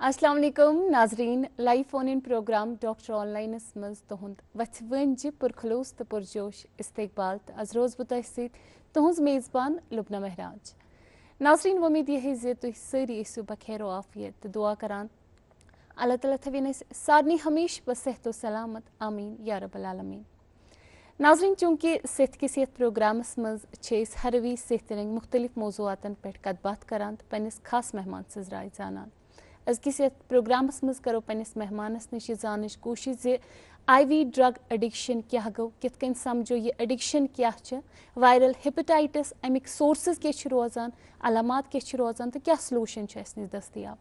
السلام علیکم ناظرین لائیو فون ان پروگرام ڈاکٹر آن لائنس مز تہد وتھ ونجہ پرخلوص تو پرجوش استقبال تو از روز بہ تہ ست تہذ میزبان لبنہ مہراج. ناظرین ومید یہ زِ تُہۍ سٲری ٲسِو بخیر و عافیت تہٕ دعا کران اللہ تعالیٰ تھٲوِن أسۍ سارنٕے ہمیشہ بصحت و سلامت آمیٖن یا رب العالمیٖن. ناظرین چونکہ صحت کِس یتھ پروگرامس منٛز چھِ أسۍ ہر وِزِ صحتہِ رنٛگۍ مختلف موضوعاتن پٮ۪ٹھ کتھ باتھ کران تہٕ پننِس خاص مہمان سٕنٛز راے زانان. أزکِس یتھ پروگرامس منٛز کرو پننِس مہمانس نِش یہِ زانٕچ کوٗشش زِ آی وی ڈرگ اڈکشن کیٛاہ گوٚو، کِتھ کٔنۍ سمجھو یہِ اڈکشن کیٛاہ چھِ، وائرل ہیپیٹائٹس امیِکۍ سورسز کیٛاہ چھِ روزان، علامات کیٛاہ چھِ روزان تہٕ کیٛاہ سلوٗشن چھُ اسہِ نِش دٔستیاب.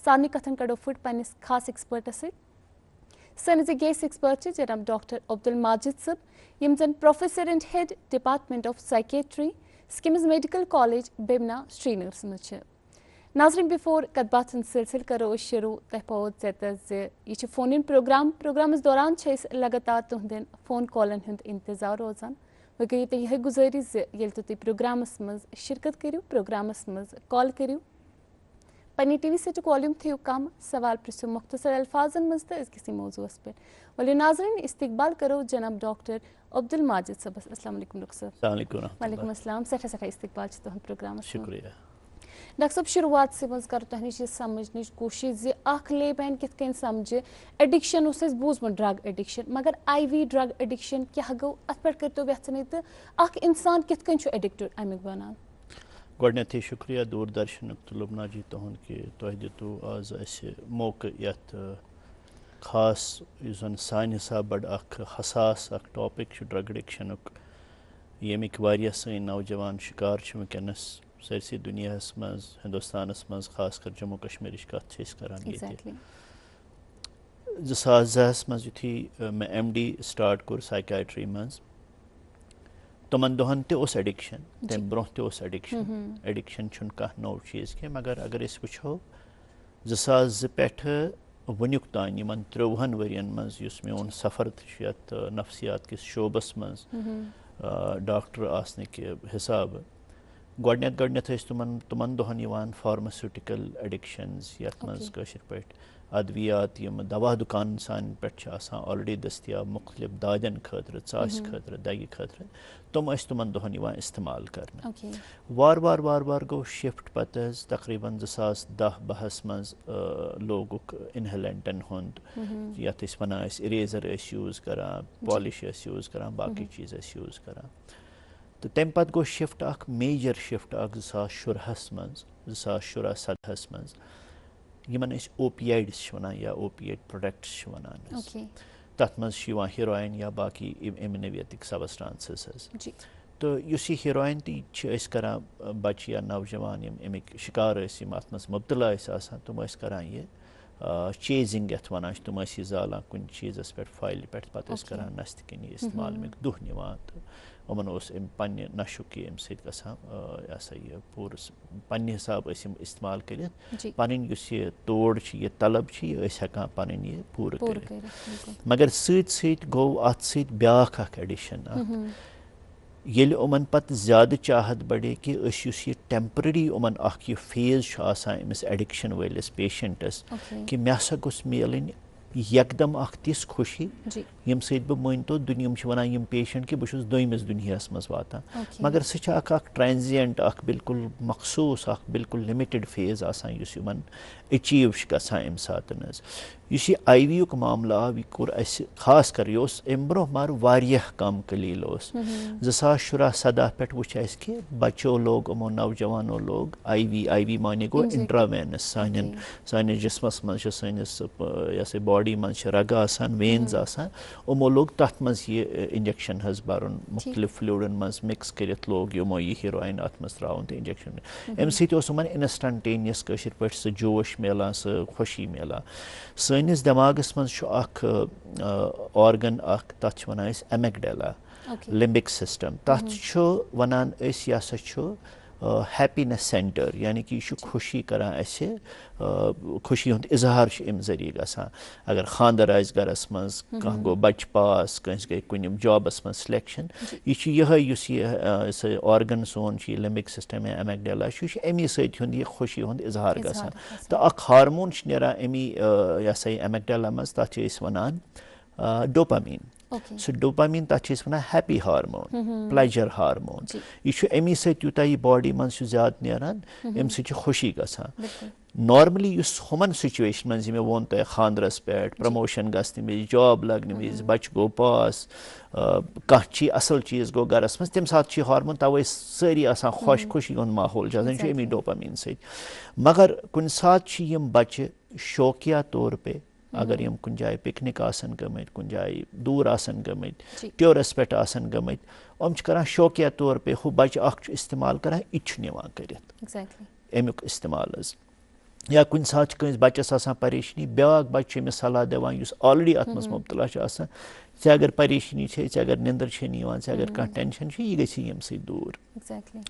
سارنٕے کتھن کڑو فٹ پننِس خاص ایکسپٲرٹس سۭتۍ. سٲنِس یہِ گیس ایکسپٲرٹ چھِ جناب ڈاکٹر عبدالماجد صٲب یِم زن professor and head department of psychiatry SKIMS medical college Bemina سری نگرس منٛز چھِ. ناظرین بفور کتھ باتھ ہُنٛد سلسلہٕ کرو أسۍ شروع تۄہہِ پاوو ژےٚ زِ یہِ چھُ فون ان پروگرامس دوران چھِ أسۍ لگاتار تُہنٛدٮ۪ن فون کالن ہُنٛد انتظار روزان. وۄنۍ گٔیو تۄہہِ یِہے گُزٲرِش زِ ییٚلہِ تہِ تُہۍ پروگرامس منٛز شرکت کٔرِو پروگرامس منٛز کال کٔرِو پننہِ ٹی وی سیٹُک والیوٗم تھٲیِو کم، سوال پرٛژھِو مختصر الفاظن منٛز تہٕ أزکِسٕے موضوعس پٮ۪ٹھ. ؤلِو ناظریٖن استقبال کرو جناب ڈاکٹر عبدالماجد صٲبس. السلام علیکم ڈاکٹر صٲب. السلام علیکم. وعلیکم السلام. سٮ۪ٹھاہ استقبال چھُ تُہنٛد پروگرامس. شُکریہ. ڈاکٹر صٲب شروعاتسٕے منٛز کرو تۄہہِ نِش یہِ سمجھنٕچ کوٗشش زِ اکھ لے مین کِتھ کٔنۍ سمجھِ ایڈکشن اوس اَسہِ بوٗزمُت ڈرگ ایڈکشن، مگر آی وی ڈرگ ایڈکشن کیٛاہ گوٚو اتھ پٮ۪ٹھ کٔرۍتو ویژھنٕے تہٕ اکھ انسان کِتھ کٔنۍ چھُ ایڈکٹ امیُک بنان. گۄڈٕنیتھٕے شُکریہ دوٗردرشنُک تہٕ لبنا جی تُہُنٛد کہِ تۄہہِ دِتوٗ آز اَسہِ موقعہٕ یتھ خاص یُس زن سانہِ حساب بڑٕ اکھ حساس اکھ ٹاپِک چھُ ڈرگ ایڈکشنُک، ییٚمِکۍ واریاہ سٲنۍ نوجوان شِکار چھِ وٕنکٮ۪نس سٲرسٕے دُنیاہس منٛز، ہندوستانس منٛز، خاص کر جموں کشمیٖرٕچ کتھ چھِ أسۍ کران ییٚتہِ. 2002 منٛز یُتھُے مےٚ ایم ڈی سٹارٹ کوٚر سایکیٹری منٛز تِمن دۄہن تہِ اوس ایڈکشن، تمہِ برونٛہہ تہِ اوس ایڈکشن. ایڈکشن چھُنہٕ کانٛہہ نوٚو چیٖز کینٛہہ، مگر اگر أسۍ وٕچھو 2002 پٮ۪ٹھٕ وُنیُک تانۍ یِمن 30 ؤرین منٛز یُس میون سفر تہِ چھُ یتھ نفسِیات کِس شعبس منٛز ڈاکٹر آسنٕکہِ حِسابہٕ، گۄڈٕنیتھ ٲسۍ تِمن دۄہن یِوان فارماسیوٹِکل ایڈکشنز یتھ منٛز کٲشِر پٲٹھۍ ادوِیات یِم دوا دُکان سانہِ پٮ۪ٹھ چھِ آسان آلریڈی دٔستیاب مُختلِف دادٮ۪ن خٲطرٕ، ژاسہِ خٲطرٕ، دگہِ خٲطرٕ، تِم ٲسۍ تِمن دۄہن یِوان استعمال کرنہٕ. وارٕ گوٚو شفٹ پتہٕ حظ تقریٖبن 2010-12 منٛز لوگُکھ انہیلنٹن ہُنٛد، یتھ أسۍ ونان ٲسۍ اِریزر ٲسۍ یوٗز کران، پالش ٲسۍ یوٗز کران، باقٕے چیٖز ٲسۍ یوٗز کران. تہٕ تمہِ پتہٕ گوٚو شفٹ اکھ میجر شفٹ اکھ 2016 منٛز، 2016-17 منٛز، یِمن أسۍ اوپیایڈٕس چھِ ونان یا اوپیایڈ پروڈکٹس چھِ ونان حظ. تتھ منٛز چھِ یِوان ہیرویِن یا باقٕے اَمہِ نٔوعیتٕکۍ سبسٹانسز حظ. تہٕ یُس یہِ ہیرویِن تہِ چھِ أسۍ کران بچہِ یا نوجوان یِم اَمِکۍ شِکار ٲسۍ، یِم اتھ منٛز مُبتلا ٲسۍ آسان، تِم ٲسۍ کران یہِ چیزِنگ یتھ ونان چھِ، تِم ٲسۍ یہِ زالان کُنہِ چیٖزس پٮ۪ٹھ، فایلہِ پٮ۪ٹھ، پتہٕ ٲسۍ کران نستہِ کِنۍ یہِ استعمال، اَمیُک دُہ نِوان تہٕ یِمن اوس اَمہِ پننہِ نشُک یہِ اَمہِ سۭتۍ گژھان یہِ ہسا یہِ پوٗرٕ پننہِ حسابہٕ ٲسۍ یِم استعمال کٔرِتھ پنٕنۍ یُس یہِ توڑ چھِ، یہِ طلب چھِ، یہِ ٲسۍ ہٮ۪کان پنٕنۍ یہِ پوٗرٕ کٔرِتھ. مگر سۭتۍ سۭتۍ گوٚو اتھ سۭتۍ بیٛاکھ اکھ ایڈِشن اکھ، ییٚلہِ یِمن پتہٕ زیادٕ چاہت بڑے کہِ أسۍ یُس یہِ ٹیمپرری یِمن اکھ یہِ فیز چھُ آسان أمِس ایڈکشن وٲلِس پیشنٹس کہِ مےٚ ہسا گوٚژھ میلٕنۍ یکدم اکھ تِژھ خوشی ییٚمہِ سۭتۍ بہٕ مٲنۍتو یِم چھِ ونان یِم پیشنٹ کہِ بہٕ چھُس دوٚیمِس دُنیاہس منٛز واتان، مگر سُہ چھِ اکھ ٹرانزینٹ اکھ بالکُل مخصوٗص اکھ بالکُل لِمِٹِڈ فیز آسان یُس یِمن ایچیٖو چھُ گژھان اَمہِ ساتہٕ حظ. یُس یہِ آی وی یُک معاملہٕ آو یہِ کوٚر اَسہِ خاص کر یہِ اوس اَمہِ برونٛہہ مگر واریاہ کم قلیٖل اوس. 2016-17 پٮ۪ٹھ وٕچھ اَسہِ کہِ بچو لوگ، یِمو نوجوانو لوگ آی وی مانے گوٚو انٹراوینس، سٲنِس جسمس منٛز چھِ، سٲنِس یہِ ہسا باڈی منٛز چھِ رگہٕ آسان، وینز آسان، یِمو لوگ تتھ منٛز یہِ انجکشن حظ برُن، مختلف فلوڈن منٛز مکس کٔرِتھ لوگ یِمو یہِ ہیرویِن اتھ منٛز تراوُن تہٕ انجکشن. امہِ سۭتۍ اوس یِمن انسٹنٹینیس کٲشِر پٲٹھۍ سُہ جوش میلان، سُہ خوشی میلان. سٲنِس دٮ۪ماغس منٛز چھُ اکھ آرگن اکھ، تتھ چھِ ونان أسۍ ایمگڈیلا، لِمبک سسٹم. تتھ چھُ ونان أسۍ یہِ ہسا چھُ ہیپینس سینٹر یعنی کہ یہ خوشی کران اسے خوشی ہند اظہار ام ذریعہ گژھان اگر خاندر آس گرس مز کھانا گو بچہ پاس کنس گئی کن جابس مز سلیکشن یہ آرگن سون لمبک سسٹم یا ایمیگڈیلا یہ امی ست یہ خوشی ہند اظہار گژھان تو اخ ہارمون نیران امی یہ سا ایمیگڈیلا مز تک ونان ڈوپامین سو ڈوپامین تک ونان ہیپی ہارمون پلیجر ہارمون یہ امی سیوتہ یہ باڈی مز زیادہ نیران ام سی خوشی گژھان نارملی اس ہمن سچویشن مز میں وون تہ خاندرس پہ پرموشن گھنہ وز جاب لگنے وز بچہ گو پاس کھانا اصل چیز گو گرس مز تمہ سات ہارمون توے ساری آسان خوش خوشی ہند ماحول یہ امی ڈوپامین ست مگر کن سات بچہ شوقیہ طور پہ اگر یم کن جائے پکنک آسن گمت کن جائے دور آسن گمت ٹیورس پہ آسن گمت ام کران شوقیہ طور پہ ہو بچہ اخ استعمال کران یہ نوان کرت امیک استعمال یا کن سات کنس بچس آسان پریشانی بیاکھ بچہ امس صلاح دِوان یس آلریڈی ات مز مبتلا آسان ژے اگر پریشانی ژے اگر نندر نِوان ژے اگر کانٛہہ ٹینشن یہ گژھی یم سی دور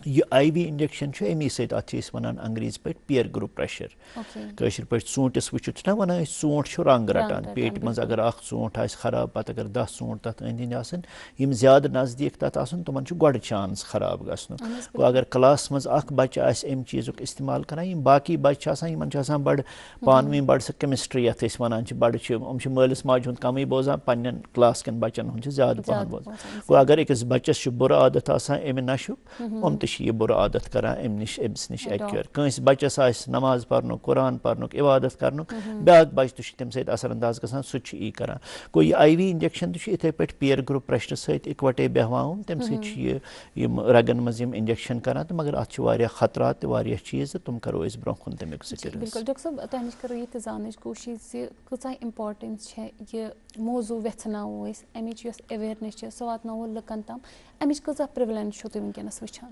یہ آئی وی انجیکشن امی سۭتۍ اتھ چھِ ونان انگریزی پٲٹھۍ پیئر گروپ پریشر کٲشِر پٲٹھۍ ژوٗنٛٹھِس وٕچھِتھ چھِنا ونان أسۍ ژوٗنٛٹھ چھُ رنگ رٹان پیٹہِ منٛز اگر اکھ ژوٗنٛٹھ آسہِ خراب پتہٕ اگر 10 ژوٗنٛٹھ تتھ أنٛدۍ أنٛدۍ آسن یم زیادٕ نزدیٖک تتھ آسن تِمن چھُ گۄڈٕ چانس خراب گژھنُک گوٚو اگر کلاس منٛز اکھ بچہ آسہِ امہِ چیٖزُک استعمال کران یم باقٕے بچہِ چھِ آسان یمن چھِ آسان بڑٕ پانہٕ ؤنۍ بڑٕ سۄ کیمسٹری یتھ أسۍ ونان چھِ بڑٕ چھِ یِم چھِ مٲلِس ماجہِ ہُنٛد کمٕے بوزان پننٮ۪ن کلاس کٮ۪ن بچن ہُنٛد چھِ زیادٕ پہن بوزان گوٚو اگر أکِس بچس چھُ بُرٕ عادت آسان امہِ نشُک یِم تہِ چھِ یہِ بُرٕ عادت کران أمِس نِش ایکیور کٲنٛسہِ بچس آسہِ نماز پرنُک قرآن پرنُک عبادت کرنُک بیاکھ بچہِ تہِ چھُ تمہِ سۭتۍ اثر انداز گژھان سُہ تہِ چھُ یی کران گوٚو یہِ آئی وی انجیکشن تہِ چھُ یِتھے پٲٹھۍ پیئر گروپ پریشرٕ سۭتۍ اِکوٹے بیٚہوان تمہِ سۭتۍ چھِ یِم رگن منٛز یِم انجیکشن کران تہٕ مگر اتھ چھِ واریاہ خطرات تہِ واریاہ چیٖز تہٕ تِم کرو أسۍ برونٛہہ کُن تمیُک ذِکر بالکل ڈاکٹر صٲب تۄہہِ نِش کرو یہِ تہِ زانٕچ کوٗشِش زِ کۭژاہ اِمپاٹنس چھےٚ یہِ موضوٗع ویژھناوو أسۍ امِچ یۄس ایویرنیس چھِ سۄ واتناوو لُکن تام امِچ کۭژاہ پرٛیولنس چھُو تُہۍ وٕنکیٚنس وٕچھان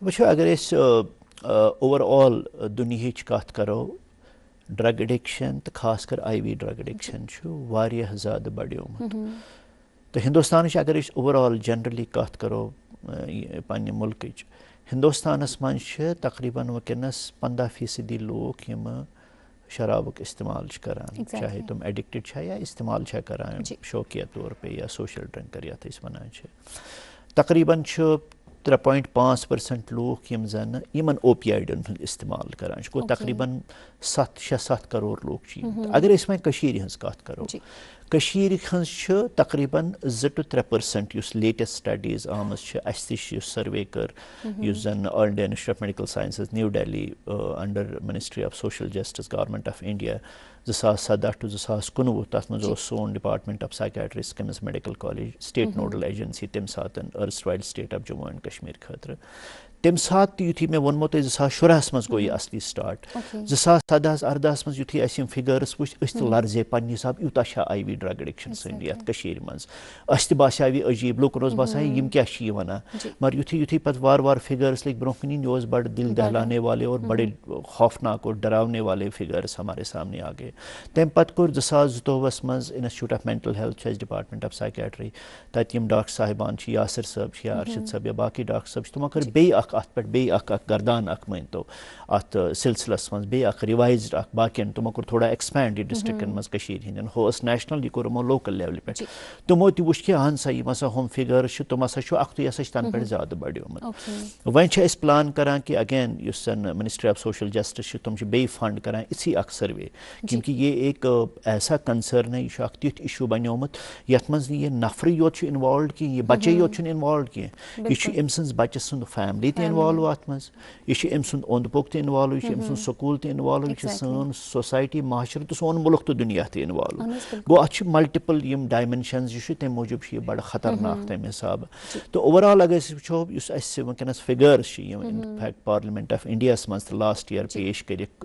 وٕچھو اگر أسۍ اوور آل دُنیہٕچ کتھ کرو ڈرگ اڈکشن تہٕ خاص کر آئی وی ڈرگ اڈکشن چھُ واریاہ زیادٕ بڑیومُت تہٕ ہندوستانٕچ اگر أسۍ اوور آل جنرلی کتھ کرو پننہِ مُلکٕچ ہندوستانس منٛز چھِ تقریٖباً وٕنکیٚنس 15% لوٗکھ یِم شرابُک استعمال چھِ کران چاہے تِم ایڈکٹڈ چھا یا استعمال چھا کران شوقیہ طور پہ یا سوشل ڈرنکر یتھ أسۍ ونان چھِ تقریٖباً چھُ 3.5% لوٗکھ یِم زن یِمن اوپیایڈن ہُنٛد استعمال کران چھِ گوٚو تقریٖباً 6-7 کرور لوٗکھ چھِ یِم اگر أسۍ وۄنۍ کٔشیٖرِ ہٕنٛز کتھ کرو کٔشیٖرِ ہٕنٛز چھِ تقریٖباً 2-3% یُس لیٹسٹ سٹڈیٖز آمٕژ چھِ اسہِ تہِ چھِ یُس سٔروے کٔر یُس زن all India institute of medical sciences New Delhi under ministry of social justice government of India 2017 to 2019 تتھ منٛز اوس سون department of psychiatry SKIMS medical college state nodal agency تمہِ ساتہٕ erstwhile state of Jammu and Kashmir خٲطرٕ تمہِ ساتہٕ تہِ یُتھُے مےٚ ووٚنمو تۄہہِ 2016 منٛز گوٚو یہِ اصلی سٹارٹ 2017-18 منٛز یُتھُے اَسہِ یِم فِگٲرٕس وٕچھ أسۍ تہِ لرزے پننہِ حساب یوٗتاہ چھا آئی وی ڈرگ اڈکشن سٲنۍ یتھ کٔشیٖرِ منٛز اَسہِ تہِ باسیو یہِ عجیٖب لُکن اوس باسان یِم کیاہ چھِ یہِ ونان مگر یُتھُے پتہٕ وارٕ وارٕ فِگٲرٕس لٔگۍ برونٛہہ کُن یِنۍ یہِ اوس بڑٕ دل دہلانے والے اور بڑے خوفناک اور ڈراونے والے فِگٲرٕس ہمارے سامنے آ گئے تمہِ پتہٕ کوٚر 2022 منٛز انسٹیوٹ آف مینٹل ہیلتھ چھُ اسہِ ڈپارٹمنٹ آف سائکیٹری تتہِ یِم ڈاکٹر صاحبان چھِ یاسر صٲب چھِ یا ارشد صٲب یا باقٕے ڈاکٹر صٲب چھِ تِمو کٔر بیٚیہِ اکھ اتھ پٮ۪ٹھ بیٚیہِ اکھ گردان اکھ مٲنۍتو اتھ سلسلس منٛز بیٚیہِ اکھ رِوایزڈ اکھ باقین تِمو کوٚر تھوڑا ایکسپینڈ یہِ ڈسٹرکن منٛز کٔشیٖرِ ہِنٛدٮ۪ن ہُہ اوس نیشنل یہِ کوٚر یِمو لوکل لیولہِ پٮ۪ٹھ تِمو تہِ وٕچھ کہِ اہن سا یِم ہسا ہُم فِگٲرٕس چھِ تِم ہسا چھُ اکھتُے ہسا چھِ تنہٕ پٮ۪ٹھ زیادٕ بڑیومُت وۄنۍ چھِ أسۍ پلان کران کہِ اگین یُس زن منسٹری آف سوشل جسٹس چھِ تِم چھِ بیٚیہِ فنڈ کران یِژھٕے اکھ سٔروے کیونکہِ یہ ایک ایسا کنسرن ہے یہِ چھُ اکھ تیُتھ اِشوٗ بنیومُت یتھ منٛز نہٕ یہِ نفرٕے یوت چھُ انوالوڈ کینٛہہ یہِ بچے یوت چھُنہٕ انوالوڈ کینٛہہ یہِ چھُ أمۍ سٕنٛز بچہِ سُنٛد فیملی تہِ انوالو اتھ منٛز یہِ چھُ أمۍ سُنٛد اوٚنٛد پوٚک تہِ انوالو یہِ چھُ أمۍ سُنٛد سکوٗل تہِ انوالو یہِ چھِ سٲنۍ سوسایٹی معاشرٕ تہٕ سون مُلک تہٕ دُنیا تہِ انوالو گوٚو اتھ چھِ ملٹِپل یِم ڈایمینشنز یہِ چھُ تمہِ موٗجوٗب چھُ یہِ بڑٕ خطرناک تمہِ حسابہٕ تہٕ اوور آل اگر أسۍ وٕچھو یُس اسہِ وٕنکیٚنس فِگٲرٕس چھِ یِم انفیکٹ پارلمنٹ آف انڈیاہس منٛز تہٕ لاسٹ ایئر پیش کٔرِکھ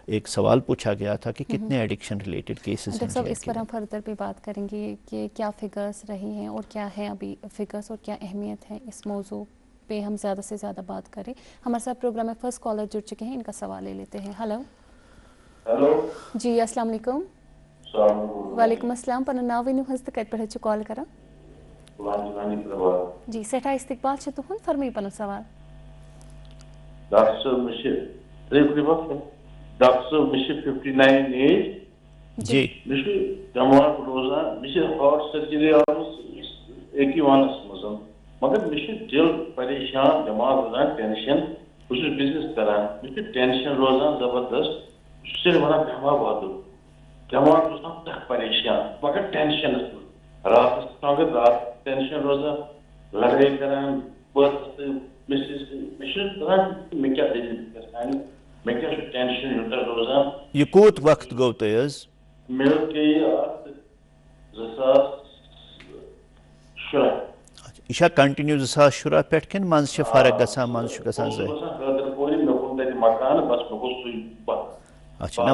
ایک سوال پوچھا گیا تھا کہ کتنے ایڈکشن ریلیٹڈ کیسز ڈاکٹر صاحب اس پر ہم فردر بھی بات کریں گے کہ کیا فگرس رہی ہیں اور کیا ہے ابھی فگرس اور کیا اہمیت ہے اس موضوع پہ ہم زیادہ سے زیادہ بات کریں ہمارے ساتھ پروگرام میں فرسٹ کالر جڑ چکے ہیں ان کا سوال لے لیتے ہیں ہیلو جی السلام علیکم وعلیکم السلام پنُن ناو ؤنِو حظ تہٕ کتہِ پٮ۪ٹھ چھِو کال کران جی سٮ۪ٹھاہ استقبال چھُ تُہُنٛد فرمٲیِو پنُن سوال Doctor sir, Doctor sir, 59 age. G Mr. Jamar Rosa, Mr. Heart surgery was 81 مسلم مگر مجھے دل پریشان دماغ روزان ٹینشن بہت بزنس کران مجھے ٹینشن روزان زبردست صرف ونان بیمار واتو دماغ روزان تک پریشان مگر ٹینشن رات اگر رات ٹینشن روزان لڑائی کران بہت مجھے میں کیا دلیل کران میں کیا ٹینشن ہوتا روزان یہ کوت وقت گو تہ حظ مل کے شرح یہ کنٹینیو 2010 پہ کن من فرق گژھان من گژھان زٕ مکان بس بہ سی اچھا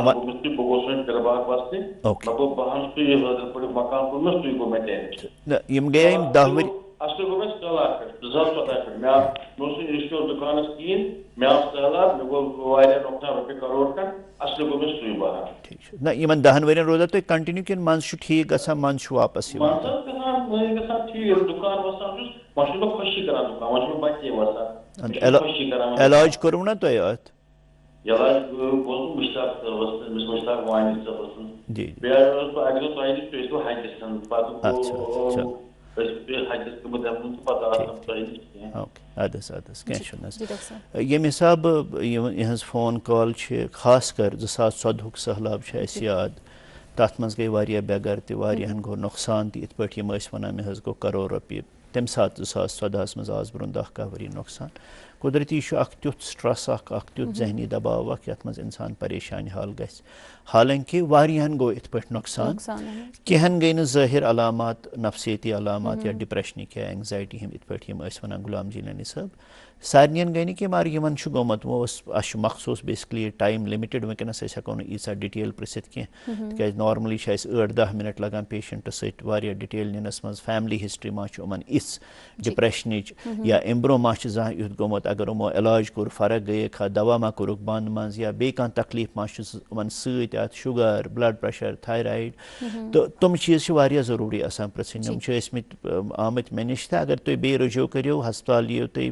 نا یم گٔیے یم 10 ؤری اصل گو مےٚ سہلاب پٮ۪ٹھ 2014 پٮ۪ٹھ مےٚ اوس نہٕ اِنشور دُکانس کِہیٖنۍ مےٚ آو سہلاب مےٚ گوٚو واریاہ نۄقصان رۄپیہِ کَرور کھنٛڈ اصل گو مےٚ سُے بَران ٹھیک نہ یمن 10 ؤرین روزان تُہۍ کنٹینیو کن من ٹھیک گژھان من واپس یوان گژھان ٹھیک دُکان وسان چھُس وۄنۍ چھُس بہٕ خوشی کران دُکان وۄنۍ چھُ مےٚ بچے وسان خوشی کران علاج کوٚروٕ نا تۄہہِ اتھ علاج گوٚو مشتاق صٲبس أمِس مشتاق وانی صٲبس جی بیٚیہِ اوس بہٕ اکہِ دۄہ تۄہہِ نِش تُہۍ ٲسوٕ حجس پتہٕ یم حساب یہ فون کال خاص کر 2014 سہلاب اس یاد تر مز گئی واریاہ بے گر تہ واریاہن گو نقصان تہ ات پٲٹھۍ یم ونان مے گو کرور رۄپیہِ تمہِ ساتہٕ 2014 مز آز برٛونٛہہ 10-11 ؤری نقصان قدرتی اخ تیُتھ سٹرس اخ تیُتھ ذہنی دباؤ اخ یتھ مز انسان پریشان حال گژھِ حالانکہ واریاہن گو ات پٲٹھۍ نقصان کینٛہن گٔے نہٕ ظٲہر علامات نفسیتی علامات یا ڈپریشنٕکۍ یا اینگزایٹی ہٕنٛدۍ ات پٲٹھۍ یم ونان غلام جیلانی صٲب سارنین گٔے نہٕ کینٛہہ مگر یمن چھُ گوٚمُت وۄنۍ اوس اَسہِ مخصوٗص بیسکلی ٹایم لِمِٹِڈ وٕنکٮ۪نس أسۍ ہٮ۪کو نہٕ ییٖژاہ ڈِٹیل پرٛژھِتھ کینٛہہ تِکیازِ نارملی چھِ اَسہِ 8-10 مِنٹ لگان پیشنٹس سۭتۍ واریاہ ڈِٹیل نِنس منٛز فیملی ہسٹری ما چھُ یِمن یِژھ ڈپریشنٕچ یا امہِ برونٛہہ ما چھِ زانٛہہ یُتھ گوٚمُت اگر یِمو علاج کوٚر فرق گٔیکھ دوا ما کوٚرُکھ بنٛد منٛز یا بیٚیہِ کانٛہہ تکلیٖف ما چھُ یِمن سۭتۍ اتھ شُگر بلڈ پریشر تھایرایڈ تہٕ تِم چیٖز چھِ واریاہ ضروٗری آسان پرٛژھٕنۍ یِم چھِ ٲسمٕتۍ آمٕتۍ مےٚ نِش تہٕ اگر تُہۍ بیٚیہِ رجوع کٔرِو ہسپتال یِیِو تُہۍ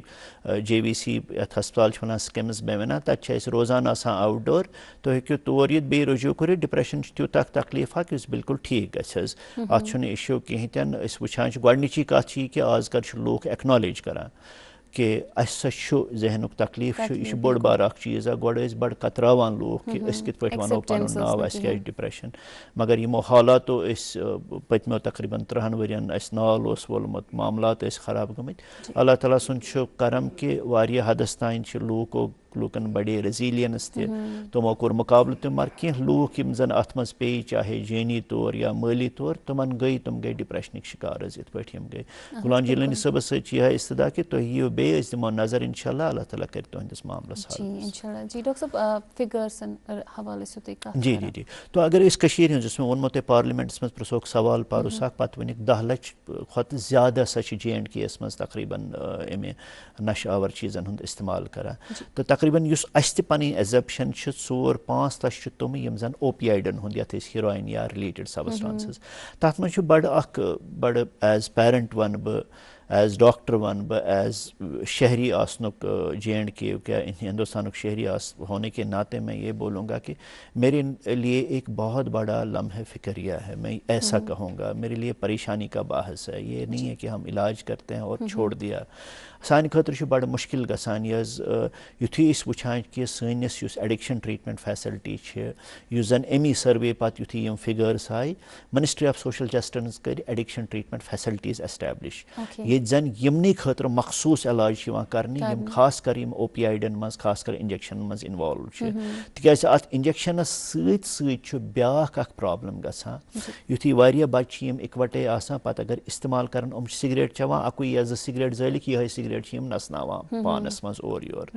JVC یتھ ہسپتال چھِ ونان سکمز بیمنا تتہِ چھِ أسۍ روزان آسان آوُٹ ڈور تُہۍ ہیٚکِو تور یِتھ بیٚیہِ رجوع کٔرِتھ ڈپریشن چھُ تیوٗتاہ تکلیٖف اکھ یُس بالکل ٹھیٖک گژھِ حظ اتھ چھُنہٕ اِشوٗ کِہیٖنۍ تہِ نہٕ أسۍ وٕچھان چھِ گۄڈنِچی کتھ چھِ یہِ کہِ آز کل چھِ لوٗکھ ایٚکنالیج کران کہ اسہِ سا چھُ ذہنُک تکلیٖف چھُ یہِ چھُ بوٚڑ بار اکھ چیٖز اکھ گۄڈٕ ٲسۍ بڑٕ کتراوان لوٗکھ کہِ أسۍ کِتھ پٲٹھۍ ونو پنُن ناو اسہِ کیٛاہ چھُ ڈپریشن مگر یِمو حالاتو أسۍ پٔتمیو تقریٖبن 3 ؤرین اسہِ نال اوس وولمُت معاملات ٲسۍ خراب گٔمٕتۍ اللہ تعالیٰ سُنٛد چھُ کرم کہِ واریاہ حدس تانۍ چھِ لوٗکن بڑے ریزیلینس تہِ تِمو کوٚر مُقابلہٕ تہِ مگر کینٛہہ لوٗکھ یِم زن اتھ منٛز پیٚیہِ چاہے جٲنی طور یا مٲلی طور تِم گٔے ڈپریشنٕکۍ شِکار حظ یِتھ پٲٹھۍ یِم گٔے غلام جیلانی صٲبس سۭتۍ چھِ یِہے استدا کہِ تُہۍ یِیِو بیٚیہِ أسۍ دِمو نظر انشاء اللہ اللہ تعالیٰ کرِ تُہنٛدِس معاملس جی جی جی تو اگر أسۍ کٔشیٖرِ ہٕنٛز یُس مےٚ ووٚنمو تۄہہِ پارلِمینٹس منٛز پرٛژھوکھ سوال پروس اکھ پتہٕ ؤنِکھ 10 لچھ کھۄتہٕ زیادٕ ہسا چھِ JNK یس منٛز تقریٖبن امہِ نشہٕ آور چیٖزن ہُنٛد استعمال کران تہٕ تقریٖبن یُس اسہِ تہِ پنٕنۍ ایٚزمپشن چھِ 4-5 لچھ چھِ تِم یِم زن اوپیایڈن ہُنٛد یتھ أسۍ ہیٖرویِن یا رِلیٹِڈ سبسٹانسز تتھ منٛز چھُ بڑٕ ایز پیرنٹ ونہٕ بہٕ ایز ڈاکٹر ونہٕ بہٕ ایز شہری آسنُک JNK یُک یا ہندوستانُک شہری ہونے کے ناطے میں یہ بولوں گا کہ میرے لیے ایک بہت بڑا لمحہ فکریہ ہے میں ایسا کہوں گا میرے لیے پریشانی کا باعث ہے یہ نہیں ہے کہ ہم علاج کرتے ہیں اور چھوڑ دیا سانہِ خٲطرٕ چھُ بڑٕ مُشکل گژھان یہِ حظ یُتھُے أسۍ وٕچھان کہِ سٲنِس یُس ایڈِکشن ٹرٛیٖٹمٮ۪نٛٹ فیسلٹی چھِ یُس زن امی سٔروے پتہٕ یُتھُے یِم فِگٲرٕس آیہِ منسٹری آف سوشل جسٹس کٔرۍ ایڈِکشن ٹرٛیٖٹمٮ۪نٛٹ فیسلٹیٖز ایسٹیبلِش ییٚتہِ زن یِمنٕے خٲطرٕ مخصوٗص علاج چھِ یِوان کرنہٕ یِم خاص کر یِم اوپیایڈن منٛز خاص کر انجیکشنن منٛز اِنوالو چھِ تِکیٛازِ اتھ انجیکشنس سۭتۍ سۭتۍ چھُ بیٛاکھ اکھ پرٛابلم گژھان یُتھُے واریاہ بچہِ چھِ یِم اِکوٹے آسان پتہٕ اگر استعمال کران یِم چھِ سگریٹ چٮ۪وان اکُے یا 2 سگریٹ زٲلِکھ یِہے سگریٹ چھِ یِم نژناوان پانس منٛز اورٕ یور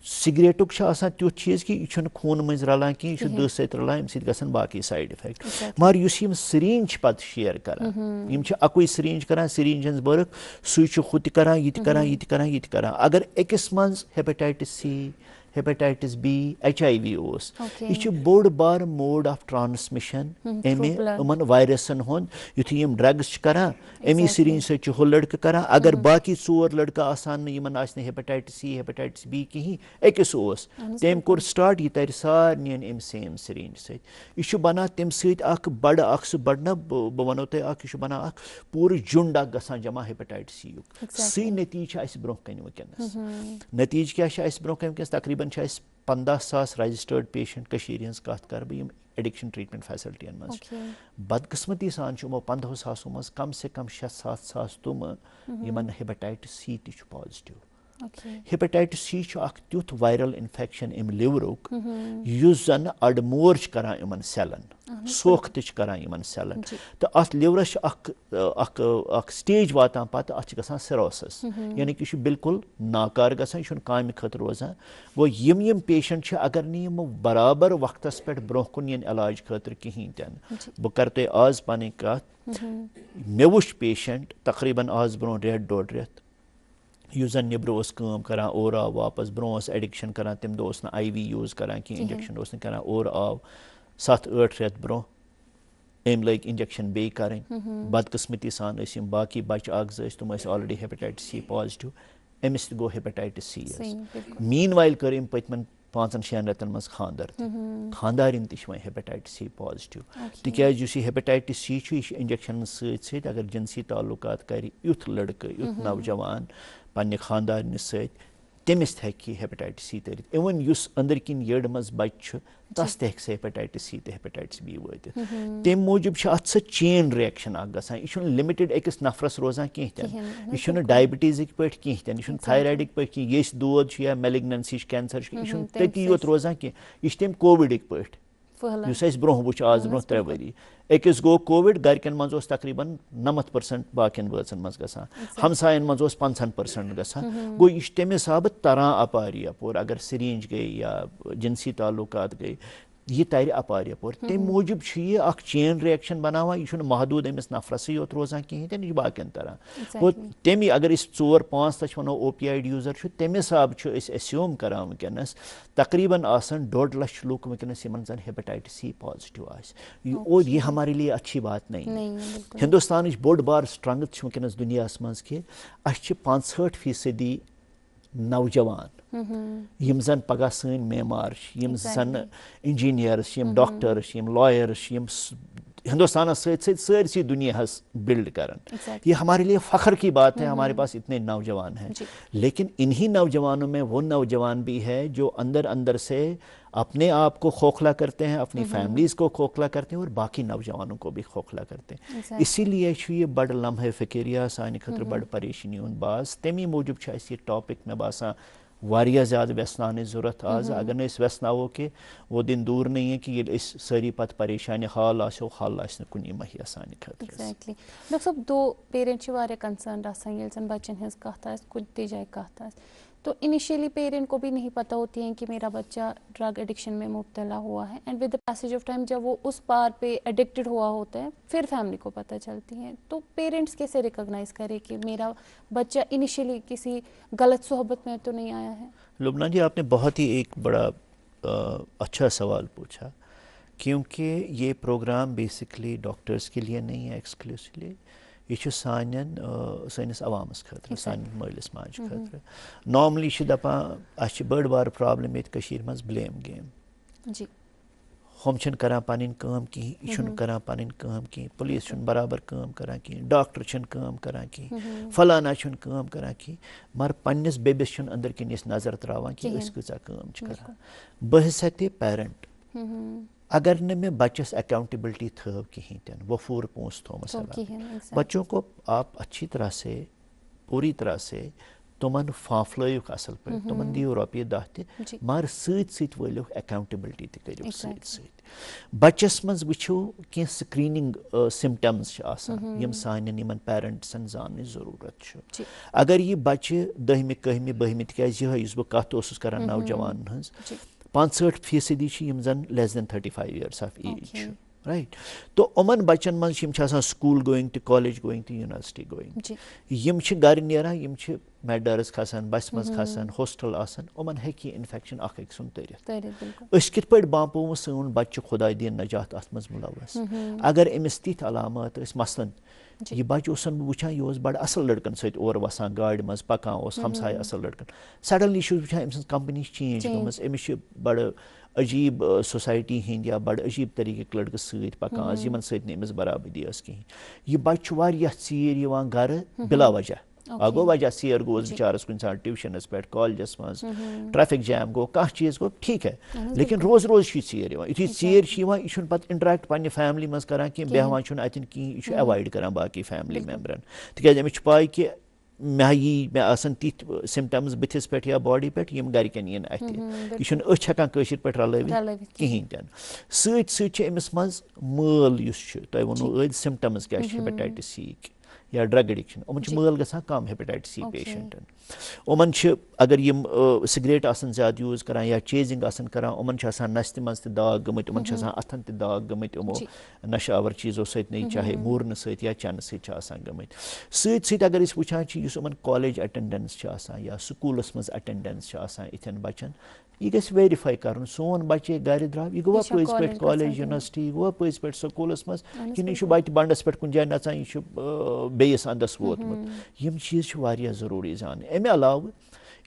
سگریٹُک چھُ آسان تیُتھ چیٖز کہِ یہِ چھُنہٕ خوٗنہٕ مٔنٛزۍ رلان کینٛہہ یہِ چھُ دٕہ سۭتۍ رلان ییٚمہِ سۭتۍ گژھن باقٕے سایڈ اِفیکٹ مگر یُس یِم سِرینج چھِ پتہٕ شیر کران یِم چھِ اکُے سِرینج کران سِرینج ہٕنٛز بٔرٕکھ سُے چھُ ہُہ تہِ کران یہِ تہِ کران یہِ تہِ کران یہِ تہِ کران اگر أکِس منٛز ہیپیٹایٹس C ہیپیٹائٹس بی HIV اوس یہ چھُ بوٚڑ بار موڈ آف ٹرانسمیشن یِمن وائرسن ہُنٛد یُتھُے یِم ڈرگس چھِ کران امی سِرینج سۭتۍ چھُ ہُہ لڑکہٕ کران اگر باقی 4 لڑکہٕ آسان نہٕ یِمن آسہِ نہٕ ہیپیٹائٹس C ہیپیٹائٹس B کِہیٖنۍ أکِس اوس تٔمۍ کوٚر سٹارٹ یہِ ترِ سارنٕے اَمہِ سیم سِرینج سۭتۍ یہِ چھُ بنان تمہِ سۭتۍ اکھ بڑٕ اکھ سُہ بڑٕ نا بہٕ ونو تۄہہِ اکھ یہِ چھُ بنان اکھ پوٗرٕ جُنڈ اکھ گژھان جمع ہیپیٹائٹس C یُک سُے نتیٖجہٕ چھُ اَسہِ برونٛہہ کَنہِ وٕنکیٚنس نتیٖجہٕ کیاہ چھُ اَسہِ برونٛہہ کَنہِ وٕنکیٚنس تقریٖبن چھِ اَسہِ 15,000 رجسٹٲرڈ پیشنٹ کٔشیٖرِ ہِنٛز کَتھ کَرٕ بہٕ یِم ایڈکشن ٹریٹمنٹ فیسلٹین منٛز بدقٕسمتی سان چھُ یِمو 15,000 منٛز کم سے کم 6-7 ساس تِمہٕ یِمن ہیپیٹائٹس C تہِ چھُ پازٹِو ہیپیٹائٹس C چھُ اکھ تیُتھ وائرل انفیکشن امہِ لِورُک یُس زن اڑمور چھُ کران یِمن سیلن سوکھ تہِ چھُ کران یِمن سیلن تہٕ اتھ لِورس چھُ اکھ سٹیج واتان پتہٕ اتھ چھُ گژھان سِروسس یعنی کہِ یہِ چھُ بالکُل ناکار گژھان یہِ چھُنہٕ کامہِ خٲطرٕ روزان گوٚو یِم پیشنٹ چھِ اگر نہٕ یِم برابر وقتس پٮ۪ٹھ برونٛہہ کُن یِن علاج خٲطرٕ کِہیٖنۍ تہِ نہٕ بہٕ کرٕ تۄہہِ آز پنٕنۍ کتھ مےٚ وٕچھ پیشنٹ تقریٖبن آز برونٛہہ 1.5-2 رٮ۪تھ یُس زن نیٚبرٕ اوس کٲم کران اورٕ آو واپس برونٛہہ اوس ایڈکشن کران تمہِ دۄہ اوس نہٕ IV یوٗز کران کینٛہہ انجکشن اوس نہٕ کران اورٕ آو 7-8 رٮ۪تھ برونٛہہ أمۍ لٲگۍ انجکشن بیٚیہِ کرٕنۍ بدقٕسمتی سان ٲسۍ یِم باقٕے بچہِ اکھ زٕ ٲسۍ تِم ٲسۍ آلریڈی ہیپیٹائٹس C پازٹِو أمِس تہِ گوٚو ہیپیٹائٹس C مین وایل کٔر أمۍ پٔتمٮ۪ن 5-6 رٮ۪تن منٛز خانٛدر تہِ خانٛدارِنۍ تہِ چھِ وۄنۍ ہیپیٹائٹس C پازٹِو تِکیازِ یُس یہِ ہیپیٹائٹس C چھُ یہِ چھُ انجکشنن سۭتۍ سۭتۍ اگر جنسی تعلقات کرِ یُتھ لڑکہٕ یُتھ نوجوان پننہِ خانٛدارنہِ سۭتۍ تٔمِس تہِ ہیٚکہِ ہیپیٹائٹس C تٔرِتھ اِوٕن یُس أنٛدٕرۍ کِنۍ یٔڈ منٛز بچہِ چھُ تس تہِ ہیٚکہِ سۄ ہیپیٹائٹس C تہٕ ہیپیٹائٹس B وٲتِتھ تمہِ موٗجوٗب چھِ اتھ سۄ چین رِیکشن اکھ گژھان یہِ چھُنہٕ لِمِٹڈ أکِس نفرس روزان کینٛہہ تہِ نہٕ یہِ چھُنہٕ ڈایبٹیٖزٕکۍ پٲٹھۍ کینٛہہ تہِ نہٕ یہِ چھُنہٕ تھایرایڈٕکۍ پٲٹھۍ کینٛہہ ییٚسہِ دود چھُ یا میلگننسی چھِ کینسر چھُ یہِ چھُنہٕ تٔتی یوت روزان کینٛہہ یہِ چھُ تمہِ کووِڈٕکۍ پٲٹھۍ یُس اَسہِ برونٛہہ وٕچھ آز برونٛہہ 3 ؤری أکِس گوٚو کووِڈ گرِکٮ۪ن منٛز اوس تقریٖبن 90% باقین بٲژن منٛز گژھان ہمساین منٛز اوس 50% گژھان گوٚو یہِ چھُ تمہِ حسابہٕ تران اپارِ یپور اگر سِرینج گٔے یا جنسی تعلقات گٔے یہِ ترِ اپارِ یپور تمہِ موٗجوٗب چھُ یہِ اکھ چین رِیکشن بناوان یہِ چھُنہٕ محدوٗد أمِس نفرسٕے یوت روزان کِہیٖنۍ تہِ نہٕ یہِ چھُ باقین تران گوٚو تمی اگر أسۍ 4-5 لچھ ونو اوپیایڈ یوٗزر چھُ تمہِ حسابہٕ چھُ أسۍ ایسیوٗم کران وٕنکیٚنس تقریٖبن آسن 1.5 لچھ لُکھ وٕنکیٚنس یِمن زن ہیپیٹائٹس C پازٹِو آسہِ اور یہِ ہمارے لیے اچھی بات نہیں ہندوستانٕچ بوٚڑ بار سٹرنگتھ چھِ وٕنکیٚنس دُنیاہس منٛز کہِ اسہِ چھِ 65% نوجوان یِم زن پگاہ سٲنۍ معمار چھِ یِم زن انجیٖنیرٕز چھِ یِم ڈاکٹرٕز چھِ یِم لایرٕز چھِ یِم ہندوستانس سۭتۍ سۭتۍ سٲرسٕے دُنیاہس بلڈ کران یہ ہمارے لیے فخر کی بات ہے ہمارے پاس اتنے نوجوان ہیں لیکن انہی نوجوانوں میں وہ نوجوان بھی ہے جو اندر اندر سے اپنے آپ کو کھوکھلا کرتے ہیں اپنی فیملیز کو کھوکھلا کرتے ہیں اور باقی نوجوانوں کو بھی کھوکھلا کرتے ہیں اسی لیے چھُ یہِ بڑٕ لمحے فکریہ سانہِ خٲطرٕ بڑٕ پریشٲنی ہُنٛد باعث تمی موٗجوٗب چھُ اَسہِ یہِ ٹاپِک مےٚ باسان واریاہ زیادٕ ویژھناونٕچ ضوٚرتھ آز اگر نہٕ أسۍ ویژھناوو کہِ وہ دِن دوٗر نہیں ہے کہِ ییٚلہِ أسۍ سٲری پتہٕ پریشانہِ حال آسو حل آسہِ نہٕ کُنی مہیا سانہِ خٲطرٕ. ایگزیکٹلی ڈاکٹر صٲب دو پیرنٹ چھِ واریاہ کنسرنڈ آسان ییٚلہِ زن بچن ہٕنٛز کتھ آسہِ کُنہِ تہِ جایہِ کتھ آسہِ تو انیشیلی پیرنٹ کو بھی نہیں پتہ ہوتی ہے کہ میرا بچہ ڈرگ ایڈکشن میں مبتلا ہوا ہے and with the passage of time جب وہ اس پار پہ ایڈکٹڈ ہوا ہوتا ہے پھر فیملی کو پتہ چلتی ہے تو پیرنٹس کیسے ریکگنائز کرے کہ میرا بچہ انیشیلی کسی غلط صحبت میں تو نہیں آیا ہے. لبنہ جی آپ نے بہت ہی ایک بڑا اچھا سوال پوچھا کیونکہ یہ پروگرام بیسکلی ڈاکٹرس کے لیے نہیں ہے ایکسکلوسولی یہ چھُ سٲنِس عوامس خٲطرٕ سانہِ مٲلِس ماجہِ خٲطرٕ نارملی چھِ دپان اَسہِ چھِ بٔڑ بار پرابلم ییٚتہِ کٔشیٖرِ منٛز بلیم گیم ہُم چھِنہٕ کران پنٕنۍ کٲم کِہیٖنۍ یہِ چھُنہٕ کران پنٕنۍ کٲم کِہیٖنۍ پُلیٖس چھُنہٕ برابر کٲم کران کِہیٖنۍ ڈاکٹر چھِنہٕ کٲم کران کِہیٖنۍ فلانا چھُنہٕ کٲم کران کِہیٖنۍ مگر پننِس بیبِس چھُنہٕ أنٛدٕرۍ کِنۍ أسۍ نظر تراوان کہِ أسۍ کۭژاہ کٲم چھِ کران بہٕ حیثیتہِ پیرنٹ اگر نہٕ مےٚ بچس اکاؤنٹیبلٹی تھٲو کِہیٖنۍ تہِ نہٕ وہ پوٗرٕ پونٛسہٕ تھومُت بچوں کو آپ اچھی طرح سے پوٗری طرح سے تِمن فانفلٲیُکھ اصل پٲٹھۍ تِمن دِیِو رۄپیہِ دہ تہِ مگر سۭتۍ سۭتۍ وٲلِو اکاؤنٹیبلٹی تہِ کٔرِو سۭتۍ سۭتۍ بچس منٛز وٕچھِو کینٛہہ سکریٖنِنگ سمٹمز چھِ آسان یِم سانٮ۪ن یِمن پیرنٹسن زاننٕچ ضروٗرت چھُ اگر یہِ بچہِ 10مہِ 11مہِ 12مہِ تِکیازِ یِہے یُس بہٕ کتھ اوسُس کران نوجوانن ہٕنٛز 65% چھِ یِم زن less than 35 years of age چھِ رائٹ تو یِمن بچن منٛز یِم چھِ آسان سکوٗل گویِنٛگ تہِ کالیج گویِنٛگ تہِ یونیورسٹی گویِنٛگ یِم چھِ گرِ نیران یِم چھِ میڈٲرٕس کھسان بسہِ منٛز کھسان ہوسٹل آسان یِمن ہیٚکہِ یہِ اِنفیکشن اکھ أکۍ سُنٛد تٔرِتھ أسۍ کِتھ پٲٹھۍ بامپووٕ سون بچہِ چھُ خۄداے دِیِن نجات اتھ منٛز مُلوث اگر أمِس تِتھۍ علامات ٲسۍ مثلاً یہِ بچہِ اوسن بہٕ وٕچھان یہِ اوس بڑٕ اصل لڑکن سۭتۍ اورٕ وسان گاڑِ منٛز پکان اوس ہمساے اصل لڑکن سڈنلی چھُس بہٕ وٕچھان أمۍ سٕنٛز کمپنی چینج گٔمٕژ أمِس چھِ بڑٕ عجیٖب سوسایٹی ہٕنٛدۍ یا بڑٕ عجیٖب طریٖقٕکۍ لڑکہٕ سۭتۍ پکان آز یِمن سۭتۍ نہٕ أمِس برابٔدی ٲس کِہینۍ یہِ بچہِ چھُ واریاہ ژیٖرۍ یِوان گرٕ بِلا وجہ اکھ گوٚو وجہ ژیر گوٚوس بِچارس کُنہِ ساتہٕ ٹیوٗشنس پٮ۪ٹھ کالجس منٛز ٹریفِک جیم گوٚو کانٛہہ چیٖز گوٚو ٹھیٖک ہے لیکن روز روز چھُ یہِ ژیر یِوان یُتھُے ژیر چھُ یِوان یہِ چھُنہٕ پتہٕ انٹریکٹ پننہِ فیملی منٛز کران کینٛہہ بیٚہوان چھُنہٕ اتٮ۪ن کِہیٖنۍ یہِ چھُ ایوایڈ کران باقٕے فیملی میمبرن تِکیازِ أمِس چھُ پاے کہِ مےٚ آسن تِتھۍ سِمٹمز بٕتھِس پٮ۪ٹھ یا باڈی پٮ۪ٹھ یِم گرِکٮ۪ن یِن اَتھِ یہِ چھُنہٕ أچھ ہٮ۪کان کٲشِر پٲٹھۍ رلٲوِتھ کِہینۍ تہِ نہٕ سۭتۍ سۭتۍ چھِ أمِس منٛز مٲل یُس چھُ تۄہہِ ووٚنوُ ٲدۍ سِمٹمز کیٛاہ چھِ ہیپیٹایٹس سیِکۍ یا ڈرگ اڈکشن یِمن چھُ مٲل گژھان کم ہیپیٹایٹس سی پیشنٹن یِمن چھِ اگر یِم سِگریٹ آسن زیادٕ یوٗز کران یا چیزنگ آسن کران یِمن چھِ آسان نستہِ منٛز تہِ داغ گٔمٕتۍ یِمن چھِ آسان اتھن تہِ داغ گٔمٕتۍ یِمو نشہٕ آور چیٖزو سۭتۍ نٕے چاہے موٗرنہٕ سۭتۍ یا چنہٕ سۭتۍ چھِ آسان گٔمٕتۍ سۭتۍ سۭتۍ اگر أسۍ وٕچھان چھِ یُس یِمن کالیج اٹینڈنس چھِ آسان یا سکوٗلس منٛز اٹینڈنس چھِ آسان یِتھٮ۪ن بچن یہِ گژھِ ویرِفاے کرُن سون بچہِ گرِ درٛاو یہِ گوٚوا پٔزۍ پٲٹھۍ کالیج یونیورسٹی یہِ گوٚوا پٔزۍ پٲٹھۍ سکوٗلس منٛز کِنہٕ یہِ چھُ وتہِ بنڈس پٮ۪ٹھ کُنہِ جایہِ نژان یہِ چھُ بیٚیِس انٛدس ووتمُت یِم چیٖز چھِ واریاہ ضروٗری زانٕنۍ امہِ علاوٕ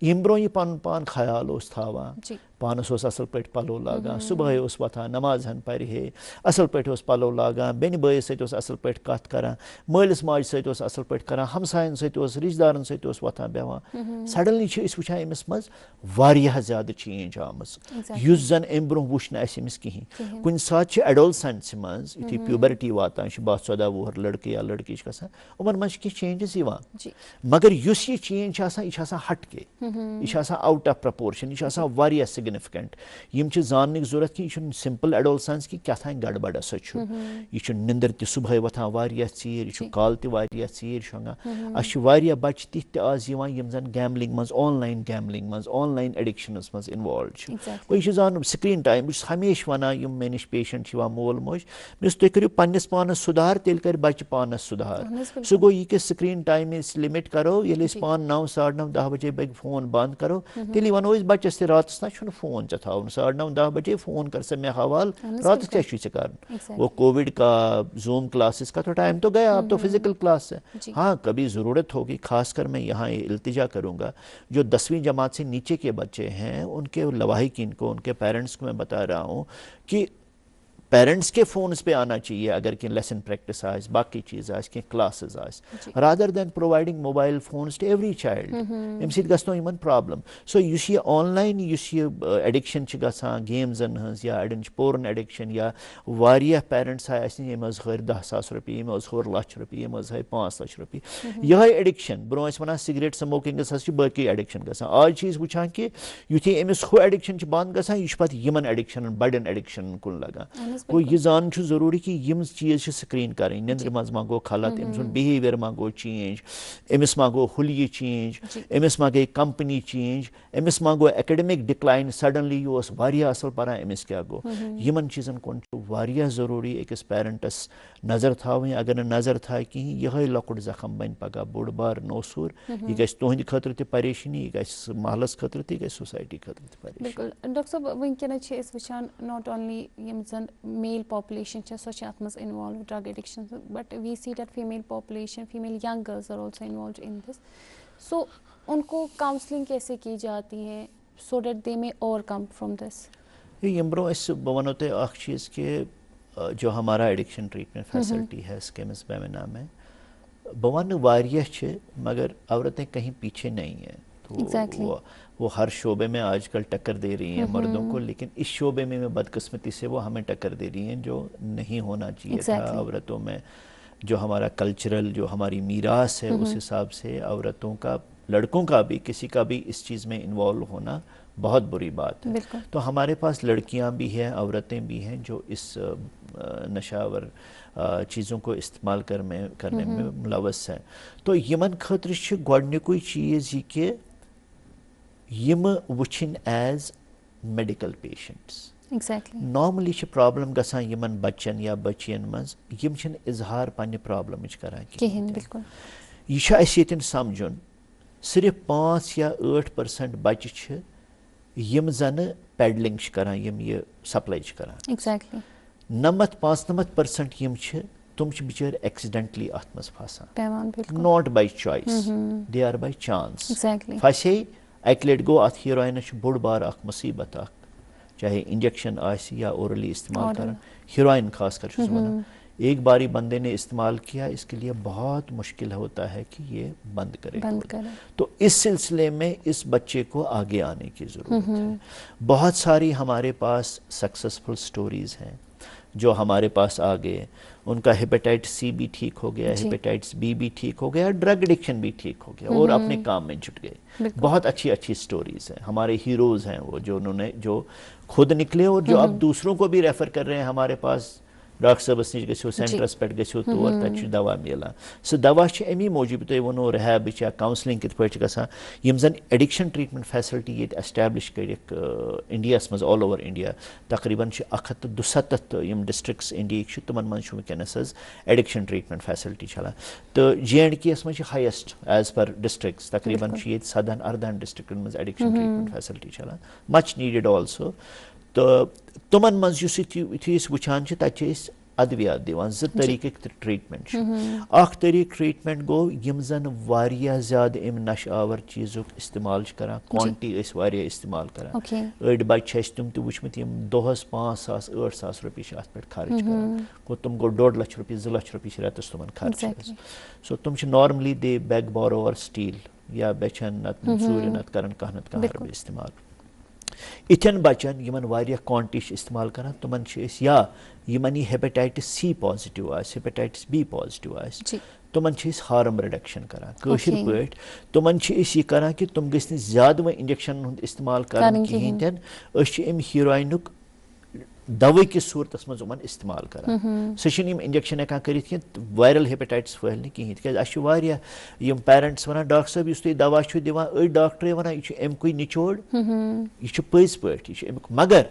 ییٚمہِ برونٛہہ یہِ پنُن پان خیال اوس تھاوان پانس اوس اصل پٲٹھۍ پلو لاگان صبحٲے اوس وۄتھان نماز ہن پرِ ہے اصل پٲٹھۍ اوس پلو لاگان بیٚنہِ بٲیِس سۭتۍ اوس اصل پٲٹھۍ کتھ کران مٲلِس ماجہِ سۭتۍ اوس اصل پٲٹھۍ کران ہمساین سۭتۍ اوس رشتہٕ دارن سۭتۍ اوس وۄتھان بیٚہوان سڈنلی چھِ أسۍ وٕچھان أمِس منٛز واریاہ زیادٕ چینج آمٕژ یُس زن امہِ برونٛہہ وٕچھ نہٕ اسہِ أمِس کِہینۍ کُنہِ ساتہٕ چھِ ایڈولسنٹسہِ منٛز یُتھُے پیوبرٹی واتان چھِ 12-14 وُہُر لڑکہٕ یا لڑکی چھِ گژھان یِمن منٛز چھِ کینٛہہ چینجز یِوان مگر یُس یہِ چینج چھِ آسان یہِ چھِ آسان ہٹ کے یہِ چھِ آسان آوُٹ آف پرپورشن یہِ چھِ آسان واریاہ سِگنِفِکینٹ یِم چھِ زاننٕکۍ ضوٚرتھ کہِ یہِ چھُنہٕ سمپل ایڈولسنس کہِ کیٛاہ تانۍ گڑبڑ ہسا چھُ یہِ چھُ نِندٕر تہِ صبحٲے وۄتھان واریاہ ژیٖرۍ یہِ چھُ کالہٕ تہِ واریاہ ژیٖرۍ شۄنٛگان اَسہِ چھِ واریاہ بچہِ تِتھۍ تہِ آز یِوان یِم زن گیملِنٛگ منٛز آن لاین گیملِنٛگ منٛز آن لاین ایڈِکشنس منٛز اِنوالو چھِ گوٚو یہِ چھُ زانُن سکریٖن ٹایم بہٕ چھُس ہمیشہِ ونان یِم مےٚ نِش پیشنٹ چھِ یِوان مول موج مےٚ دوٚپُس تُہۍ کٔرِو پننِس پانس سُدھار تیٚلہِ کرِ بچہِ پانس سُدھار سُہ گوٚو یہِ کہِ سکریٖن ٹایم أسۍ لِمِٹ کرو ییٚلہِ أسۍ پانہٕ 9 9:30 10 بجے بٲگۍ فون بنٛد کرو تیٚلی ونو أسۍ بچس تہِ راتس تام چھُنہٕ فون ژےٚ تھاوُن 9:30 10 بجے فون کر سا مےٚ حوالہٕ راتس کیٛاہ چھُے ژےٚ کرُن وہ کووِڈ کا زوم کلاسز کا تو ٹائم تو گیا اب تو فزیکل کلاس ہے ہاں کبھی ضرورت ہوگی خاص کر میں یہاں التجا کروں گا جو 10ویں جماعت سے نیچے کے بچے ہیں ان کے لواحقین کو ان کے پیرنٹس کو میں بتا رہا ہوں کہ پیرنٹس کے فونس پہ آنا چاہیے اگر کینٛہہ لیسن پریکٹس آسہِ باقٕے چیٖز آسہِ کینٛہہ کلاسز آسہِ rather than providing mobile phones to every child امہِ سۭتۍ گژھِ نہٕ یِمن پرابلم سو یُس یہِ آن لاین یُس یہِ ایڈِکشن چھِ گژھان گیمزن ہٕنٛز یا اڑٮ۪ن چھِ پورن ایڈِکشن یا واریاہ پیرنٹس آے اسہِ نِش یِم حظ ہٲر 10,000 رۄپیہِ یِم حظ ہور 1,00,000 رۄپیہِ یِم حظ ہٲے 5,00,000 رۄپیہِ یِہے ایڈِکشن برونٛہہ ٲسۍ ونان سِگریٹ سموکِنٛگس حظ چھِ باقٕے ایڈِکشن گژھان آز چھِ أسۍ وٕچھان کہِ یُتھُے أمِس ہُہ ایڈِکشن چھِ بنٛد گژھان یہِ چھُ پتہٕ یِمن ایڈِکشنن بڑٮ۪ن ایڈِکشنن کُن لگان گوٚو یہِ زانُن چھُ ضروٗری کہِ یِم چیٖز چھِ سکریٖن کَرٕنۍ نِندرِ منٛز ما گوٚو خلط أمۍ سُنٛد بِہیویر ما گوٚو چینج أمِس ما گوٚو حُلیہِ چینج أمِس ما گٔے کمپنی چینج أمِس ما گوٚو ایکڈمِک ڈِکلاین سڈنلی یہِ اوس واریاہ اصل پران أمِس کیٛاہ گوٚو یِمن چیٖزن کُن چھُ واریاہ ضروٗری أکِس پیرنٹس نظر تھاوٕنۍ اگر نہٕ نظر تھایہِ کِہینۍ یِہے لۄکُٹ زخم بنہِ پگاہ بوٚڑ بار نوسوٗر یہِ گژھِ تُہنٛدِ خٲطرٕ تہِ پریشٲنی یہِ گژھِ محلس خٲطرٕ تہِ یہِ گژھِ سوسایٹی خٲطرٕ تہِ پریشٲنی بِلکُل ڈاکٹر صٲب وٕنکیٚنس چھِ أسۍ وٕچھان ناٹ اونلی یِم زن میل پاپولیشن چھِ سۄ چھِ اتھ منٛز involve drug addiction but we see that female population female young girls are also involved in this so ان کو کاؤنسلنگ کیسے کی جاتی ہے سو دیٹ دے میں اوور کم فرام دس ییٚمہِ برونٛہہ أسۍ بہٕ وَنو تۄہہِ اکھ چیٖز کہِ جو ہمارا ایڈکشن ٹریٹمنٹ فیسلٹی ہے اسکیمز بیمنا میں بہٕ وَنہٕ واریاہ چھِ مگر عورتیں کہیں پیچھے نہیں ہیں تو وہ ہر شعبے میں آج کل ٹکر دے رہی ہیں مردوں کو لیکن اس شعبے میں بدقسمتی سے وہ ہمیں ٹکر دے رہی ہیں جو نہیں ہونا چاہیے تھا عورتوں میں جو ہمارا کلچرل جو ہماری میراث ہے اس حساب سے عورتوں کا لڑکوں کا بھی کسی کا بھی اس چیز میں انوالو ہونا بہت بری بات ہے تو ہمارے پاس لڑکیاں بھی ہیں عورتیں بھی ہیں جو اس نشاور چیزوں کو استعمال کرنے میں ملوث ہیں تو یمن خاطر چھُ گۄڈنیُکُے چیٖز یہِ کہِ یِم وٕچھِنۍ as medical patients exactly normally چھِ پرابلم گژھان یِمن بچن یا بچین منٛز یِم چھِنہٕ اظہار پننہِ پرابلمٕچ کران کِہیٖنۍ بالکل یہِ چھُ اَسہِ ییٚتٮ۪ن سمجھُن صرف 5 یا 8% بچہِ چھِ یِم زنہٕ پیڈلِنگ چھِ کران یِم یہِ سپلاے چھِ کران ایگزیکٹلی 95% یِم چھِ تِم چھِ بِچٲرۍ ایکسیڈنٹلی اتھ منٛز پھسان پیوان بالکل not by choice they are by chance exactly پھسے اکہِ لٹہِ گوٚو اتھ ہیٖروینس چھُ بوٚڑ بار اکھ مُصیبت اکھ چاہے انجیکشن آسہِ یا اورلی استعمال کران ہیروئن خاص کر چھُس ونان ایک باری بندے نے استعمال کیا اس کے لیے بہت مشکل ہوتا ہے کہ یہ بند کرے تو اس سلسلے میں اس بچے کو آگے آنے کی ضرورت ہے بہت ساری ہمارے پاس سکسیسفل سٹوریز ہیں جو ہمارے پاس آ گئے ان کا ہیپیٹائٹس سی بھی ٹھیک ہو گیا ہیپیٹائٹس بی بھی ٹھیک ہو گیا ڈرگ ایڈکشن بھی ٹھیک ہو گیا اور اپنے کام میں جٹ گئے بہت اچھی اچھی سٹوریز ہیں ہمارے ہیروز ہیں وہ جو انہوں نے جو خود نکلے اور جو اب دوسروں کو بھی ریفر کر رہے ہیں ہمارے پاس ڈاکٹر صٲبس نش گژھو سینٹرس پہ گژھو تور تتہِ چھُ دوا ملان سُہ دوا چھُ امی موٗجوٗب تۄہہِ ووٚنو ریہیبٕچ یا کاونسلنگ کِتھ پٲٹھۍ چھِ گژھان یِم زن ایڈکشن ٹریٹمنٹ فیسلٹی ییٚتہِ ایسٹیبلش کٔرِکھ انڈیاہس منٛز آل اوور انڈیا تقریباً چھِ 177 یِم ڈسٹرکٹس انڈیہٕکۍ چھِ تِمن منٛز چھُ وٕنکیٚنس حظ ایڈکشن ٹریٹمنٹ فیسلٹی چلان تہٕ JNK یس منٛز چھِ ہایسٹ ایز پر ڈسٹرکٹس تقریباً چھِ ییٚتہِ 17 ڈسٹرکٹن منٛز ایڈکشن ٹریٹمنٹ فیسلٹی چلان مچ نیڈڈ آلسو تہٕ تِمن منٛز یُس یُتھُے أسۍ وٕچھان چھِ تتہِ چھِ أسۍ ادویات دِوان 2 طریٖقٕکۍ ٹریٹمنٹ چھِ اکھ طریٖقہٕ ٹریٹمنٹ گوٚو یِم زن واریاہ زیادٕ امہِ نشہٕ آور چیٖزُک استعمال چھِ کران کوانٹی ٲسۍ واریاہ استعمال کران أڑۍ بچہِ چھِ اَسہِ تِم تہِ وٕچھمٕتۍ یِم دۄہس 5,000 8,000 رۄپیہِ چھِ اتھ پٮ۪ٹھ خرٕچ کران گوٚو تِم گوٚو 1.5 لچھ رۄپیہِ 2 لچھ رۄپیہِ چھِ رٮ۪تس تِمن خرچ سو تِم چھِ نارملی دے بیگ بارو اور سٹیل یا بیچھن نتہٕ ژوٗرِ نتہٕ کرن کانٛہہ نتہٕ کانٛہہ حربہٕ استعمال یِتھٮ۪ن بچن یِمن واریاہ کوانٹی چھِ استعمال کران تِمن چھِ أسۍ یا یِمن یہِ ہیپیٹائٹس سی پازٹِو آسہِ ہیپیٹائٹس بی پازٹِو آسہِ تِمن چھِ أسۍ ہارم رِڈکشن کران کٲشِر پٲٹھۍ تِمن چھِ أسۍ یہِ کران کہِ تِم گٔژھۍ نہٕ زیادٕ وۄنۍ انجیکشن ہُنٛد استعمال کران کِہیٖنۍ تہِ نہٕ أسۍ چھِ امہِ ہیٖروینُک دوا کِس صوٗرتس منٛز یِمن استعمال کران سُہ چھِنہٕ یِم انجیکشن ہٮ۪کان کٔرِتھ کینٛہہ وایرل ہیپیٹائٹس پھٔہلہِ نہٕ کِہیٖنۍ تِکیازِ اَسہِ چھُ واریاہ یِم پیرنٹس ونان ڈاکٹر صٲب یُس تُہۍ دوا چھِو دِوان أڑۍ ڈاکٹرے ونان یہِ چھُ اَمکُے نچوڑ یہِ چھُ پٔزۍ پٲٹھۍ یہِ چھُ امیُک مگر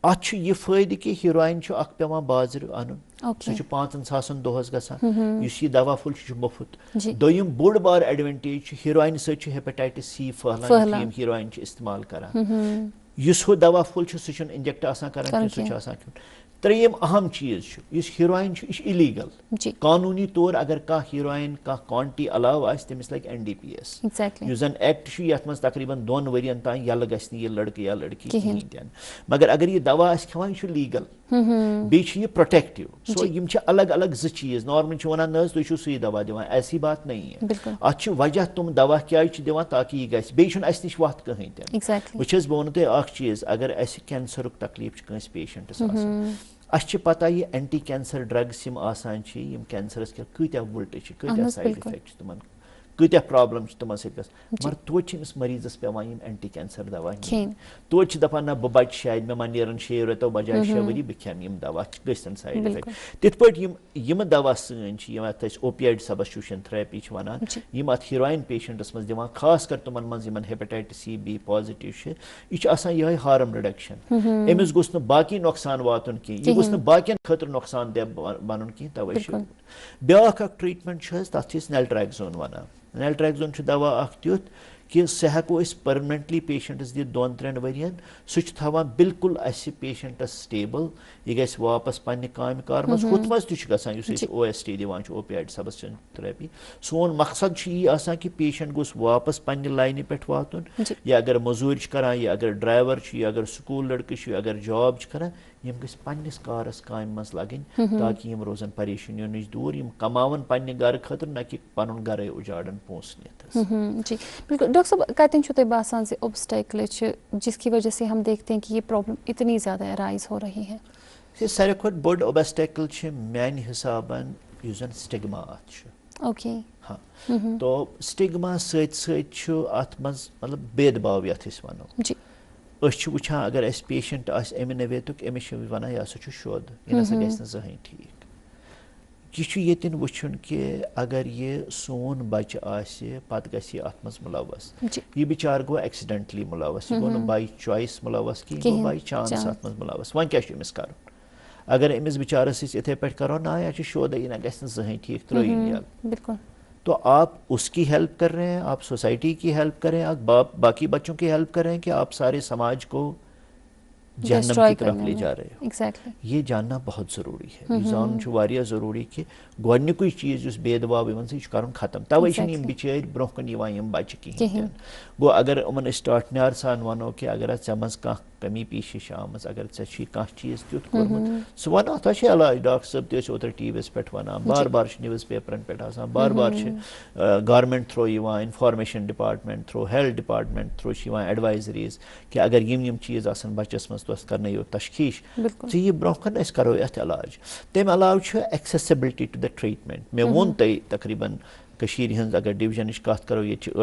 اتھ چھُ یہِ فٲیدٕ کہِ ہیٖروین چھُ اکھ پیوان بازرٕ انُن سُہ چھُ 5,000 دۄہس گژھان یُس یہِ دوا پھوٚل چھُ مُفت دوٚیِم بوٚڑ بار ایڈوینٹیج چھُ ہیٖروینہِ سۭتۍ چھُ ہیپیٹائٹس سی پھٔہلان یِم ہیٖروین چھِ استعمال کران یُس ہُہ دوا پھوٚل چھُ سُہ چھُنہٕ انجیکٹ آسان کران کینٛہہ سُہ چھُ آسان کھیوٚن ترٛیٚیِم اہم چیٖز چھُ یُس ہیٖروین چھُ یہِ چھُ اِلیٖگل قانوٗنی طور اگر کانٛہہ ہیٖروین کانٛہہ کوانٹی علاوٕ آسہِ تٔمِس لگہِ NDPS یُس زن ایکٹ چھُ یتھ منٛز تقریباً 2 ؤرین تام یلہٕ گژھِ نہٕ یہِ لڑکہٕ یا لڑکی کِہیٖنۍ تہِ نہٕ مگر اگر یہِ دوا آسہِ کھٮ۪وان یہِ چھُ لیٖگل بیٚیہِ چھُ یہِ پروٹیکٹِو سو یِم چھِ الگ الگ 2 چیٖز نارملی چھِ ونان نہ حظ تُہۍ چھِو سُے دوا دِوان ایسی بات نہیں ہے اتھ چھِ وجہ تِم دوا کیازِ چھِ دِوان تاکہِ یہِ گژھِ بیٚیہِ چھُنہٕ اسہِ نِش وتھ کٕہٕنۍ تہِ نہٕ وٕچھ حظ بہٕ ونہو تۄہہِ اکھ چیٖز اگر اسہِ کینسرُک تکلیٖف چھُ کٲنٛسہِ پیشنٹس آسان اسہِ چھِ پتہ یہِ اینٹی کینسر ڈرگس یِم آسان چھِ یِم کینسرس کۭتیاہ وُلٹہٕ چھِ کۭتیاہ سایڈ افیکٹ چھِ تِمن کۭتیاہ پرابلم چھِ تِمن سۭتۍ گژھان مگر توتہِ چھِ أمِس مریضس پیوان یِم اینٹی کینسر دوا کھیٚنۍ توتہِ چھِ دپان نہ بہٕ بچہٕ شاید مےٚ ما نیرن 6 رٮ۪تو بجاے 6 ؤری بہٕ کھٮ۪مہٕ یِم دوا گٔژھتن سایڈ افیکٹ تِتھ پٲٹھۍ یِم دوا سٲنۍ چھِ یِم اتھ أسۍ اوپیایڈ سبسٹیوشن تھراپی چھِ ونان یِم اتھ ہیٖروین پیشنٹس منٛز دِوان خاص کر تِمن منٛز یِمن ہیپیٹائٹس سی بی پازٹِو چھِ یہِ چھُ آسان یِہے ہارم رِڈکشن أمِس گوٚژھ نہٕ باقٕے نۄقصان واتُن کینٛہہ یہِ گوٚژھ نہٕ باقین خٲطرٕ نۄقصان دہ بنُن کینٛہہ توے چھُ بیاکھ اکھ ٹریٹمنٹ چھُ حظ تتھ چھِ أسۍ نلٹریکزون ونان نلٹریکزون چھُ دوا اکھ تیُتھ کہِ سُہ ہٮ۪کو أسۍ پٔرمننٹلی پیشنٹس دِتھ 2-3 ؤرین سُہ چھُ تھاوان بالکل اسہِ پیشنٹس سٹیبل یہِ گژھِ واپس پننہِ کامہِ کار منٛز ہُتھ منٛز تہِ چھُ گژھان یُس أسۍ OST دِوان چھِ اوپیایڈ سبسٹیوشن تھراپی سون مقصد چھُ یی آسان کہِ پیشنٹ گوٚژھ واپس پننہِ لاینہِ پٮ۪ٹھ واتُن یا اگر موٚزوٗرۍ چھِ کران یا اگر ڈرایور چھُ یا اگر سکوٗل لڑکہٕ چھُ یا اگر جاب چھِ کران یِم گٔژھۍ پننِس کارس کامہِ منٛز لگٕنۍ تاکہِ یِم روزن پریشٲنیو نِش دوٗر یِم کماون پننہِ گرٕ خٲطرٕ نہ کہِ پنُن گرے اُجاڑن پونٛسہٕ نِتھ جی بالکل ڈاکٹر صاحب کتٮ۪ن چھُو تۄہہِ باسان زِ اوبسٹیکل چھِ جس کی وجہ سے ہم دیکھتے ہیں کہ یہ پرابلم اتنی زیادہ رائز ہو رہی ہے ساروی کھۄتہٕ بوٚڑ اوبسٹیکل چھِ میانہِ حسابن یُس زن سٹگما اتھ چھُ اوکے ہاں تو سٹگما سۭتۍ سۭتۍ چھُ اتھ منٛز مطلب بید باو یتھ أسۍ ونو جی أسۍ چھِ وٕچھان اگر اَسہِ پیشنٹ آسہِ اَمہِ نویتُک أمِس چھِ ونان یہِ ہسا چھُ شوٚد یہِ نسا گژھِ نہٕ زٕہٕنۍ ٹھیٖک یہ یتن وچھن کہ اگر یہ سون بچہ آسہِ پتہٕ گژھِ یہ اتھ منٛز ملوث یہ بچار گو ایکسیڈنٹلی ملوث یہ گو نہٕ بائی چوائس ملوث کہین گو بائی چانس اتھ منٛز ملوث وۄنۍ کیاہ چھُ أمِس کرُن اگر أمِس بچارس أسۍ یِتھے پٲٹھۍ کرو نا یہ شودہ یہِ نہ گژھِ نہٕ زٕہٕنۍ ٹھیٖک ترٛٲیِن یَلہٕ تو آپ اس کی ہیلپ کر رہے ہیں آپ سوسائٹی کی ہیلپ کر رہے ہیں آپ باقی بچوں کی ہیلپ کر رہے ہیں کہ آپ سارے سماج کو جہنم کی طرف لے جا رہے ہو یہ جاننا بہت ضروری ہے یہ زانُن چھُ واریاہ ضروری کہ گۄڈنیُکُے چیٖز یُس بید باو یِمن سۭتۍ چھُ کرُن ختم توے چھِنہٕ یِم بِچٲرۍ برونٛہہ کُن یِوان یِم بچہِ کِہیٖنۍ تہِ نہٕ گوٚو اگر یِمن أسۍ ٹاٹھنیار سان وَنو کہ اگر ژےٚ منٛز کانٛہہ کمی پیٖشی چھِ آمٕژ اگر ژےٚ چھُے کانٛہہ چیٖز تیُتھ کوٚرمُت سُہ وَنو تۄہہِ چھُ علاج ڈاکٹر صٲب تہِ ٲسۍ اوترٕ ٹی وی یس پٮ۪ٹھ وَنان بار بار چھِ نِوٕز پیپرن پٮ۪ٹھ آسان بار بار چھِ گورمنٹ تھرٛوٗ یِوان information department through health department through چھِ یِوان ایڈوایزریٖز کہ اگر یِم چیٖز آسن بچس منٛز تُہۍ کرنٲیِو تشخیٖص ژٕ یہِ برونٛہہ کُن أسۍ کرو یتھ علاج تمہِ علاوٕ چھُ ایکسیسبلٹی ٹُو د ٹریٖٹمنٹ مےٚ ووٚن تۄہہِ تقریٖباً کٔشیٖرِ ہٕنٛز اگر ڈِوجنٕچ کتھ کرو ییٚتہِ چھِ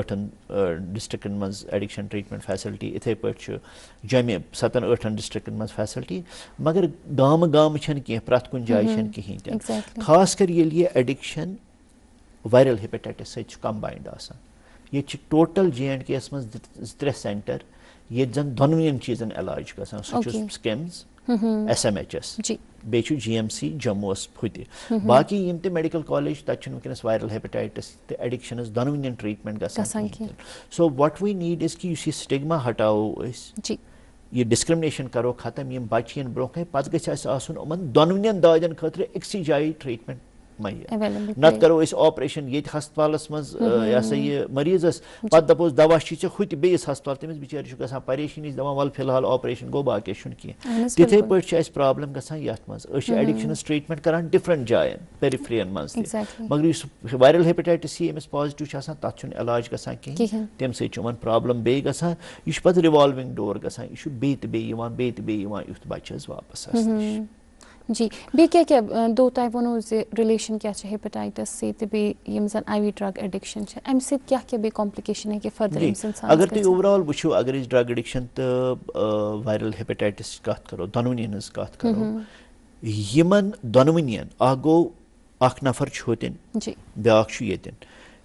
8 ڈسٹرکن منٛز ایڈکشن ٹریٖٹمنٹ فیسلٹی اِتھے پٲٹھۍ چھُ جمہِ 7-8 ڈسٹرکن منٛز فیسلٹی مگر گامہٕ گامہٕ چھنہٕ کینٛہہ پرٛٮ۪تھ کُنہِ جایہِ چھنہٕ کِہیٖنۍ تہِ نہٕ خاص کر ییٚلہِ یہِ ایڈکشن وایرل ہیپیٹائٹس سۭتۍ چھُ کمباینڈ آسان ییٚتہِ چھِ ٹوٹل JNK یس منٛز 2-3 سینٹر ییٚتہِ زن دۄنوٕنیَن چیٖزن علاج گژھان سُہ چھُ سکِمز SMHS بیٚیہِ چھُ GMC جموٗہس ہُتہِ باقٕے یِم تہِ میڈیکل کالیج تتہِ چھُنہٕ وٕنکیٚنس وایرل ہیپیٹائٹس تہٕ ایڈکشنس دۄنوٕنیَن ٹریٖٹمنٹ گژھان سو وٹ وی نیٖڈ از کہ یُس یہِ سٹِگما ہٹاوو أسۍ یہ ڈسکرمنیشن کرو ختم یم بچہ ین برونٛہہ کنے پتہٕ گژھِ اسہِ آسُن یِمن دۄنوٕنیَن دادٮ۪ن خٲطرٕ أکسٕے جایہِ ٹریٖٹمنٹ مہیا نتہٕ کرو أسۍ آپریشن ییٚتہِ ہسپتالس منٛز یہ ہسا یہِ مریضس پتہٕ دپوس دوا چھُے ژےٚ ہُتہِ بیٚیِس ہسپتال تٔمِس بِچٲرِس چھُ گژھان پریشٲنی دپان ولہٕ فی الحال آپریشن گوٚو باقٕے چھُنہٕ کینٛہہ تِتھے پٲٹھۍ چھِ اسہِ پرابلم گژھان یتھ منٛز أسۍ چھِ ایڈکشنس ٹریٖٹمنٹ کران ڈفرنٹ جاین پیرِفرین منٛز تہِ مگر یُس وایرل ہیپیٹائٹس سی أمِس پازٹِو چھُ آسان تتھ چھُنہٕ علاج گژھان کِہیٖنۍ تمہِ سۭتۍ چھُ یِمن پرابلم بیٚیہِ گژھان یہِ چھُ پتہٕ رِوالوِنگ ڈور گژھان یہِ چھُ بیٚیہِ تہِ بیٚیہِ یِوان بیٚیہِ تہِ بیٚیہِ یِوان یُتھ بچہِ حظ واپس اسہِ نِش جی بیٚیہِ کیٛاہ دۄہ تۄہہِ ووٚنوٕ زِ رِلیشن کیٛاہ چھِ ہیپیٹائٹس سۭتۍ تہٕ بیٚیہِ یِم زن IV ڈرگ ایڈکشن چھِ امہِ سۭتۍ کیٛاہ کیٛاہ بیٚیہِ کمپلِکیشن ہیٚکہِ فٔردر أمِس اِنسانس اگر تُہۍ اوٚوَرآل وٕچھِو اگر أسۍ ڈرگ ایڈکشن تہٕ وایرل ہیپیٹائٹسٕچ کتھ کرو دۄنوٕنیَن ہٕنٛز کتھ کرو یِمن دۄنوٕنیَن اکھ گوٚو اکھ نفر چھُ ہوٚتٮ۪ن بیٛاکھ چھُ ییٚتٮ۪ن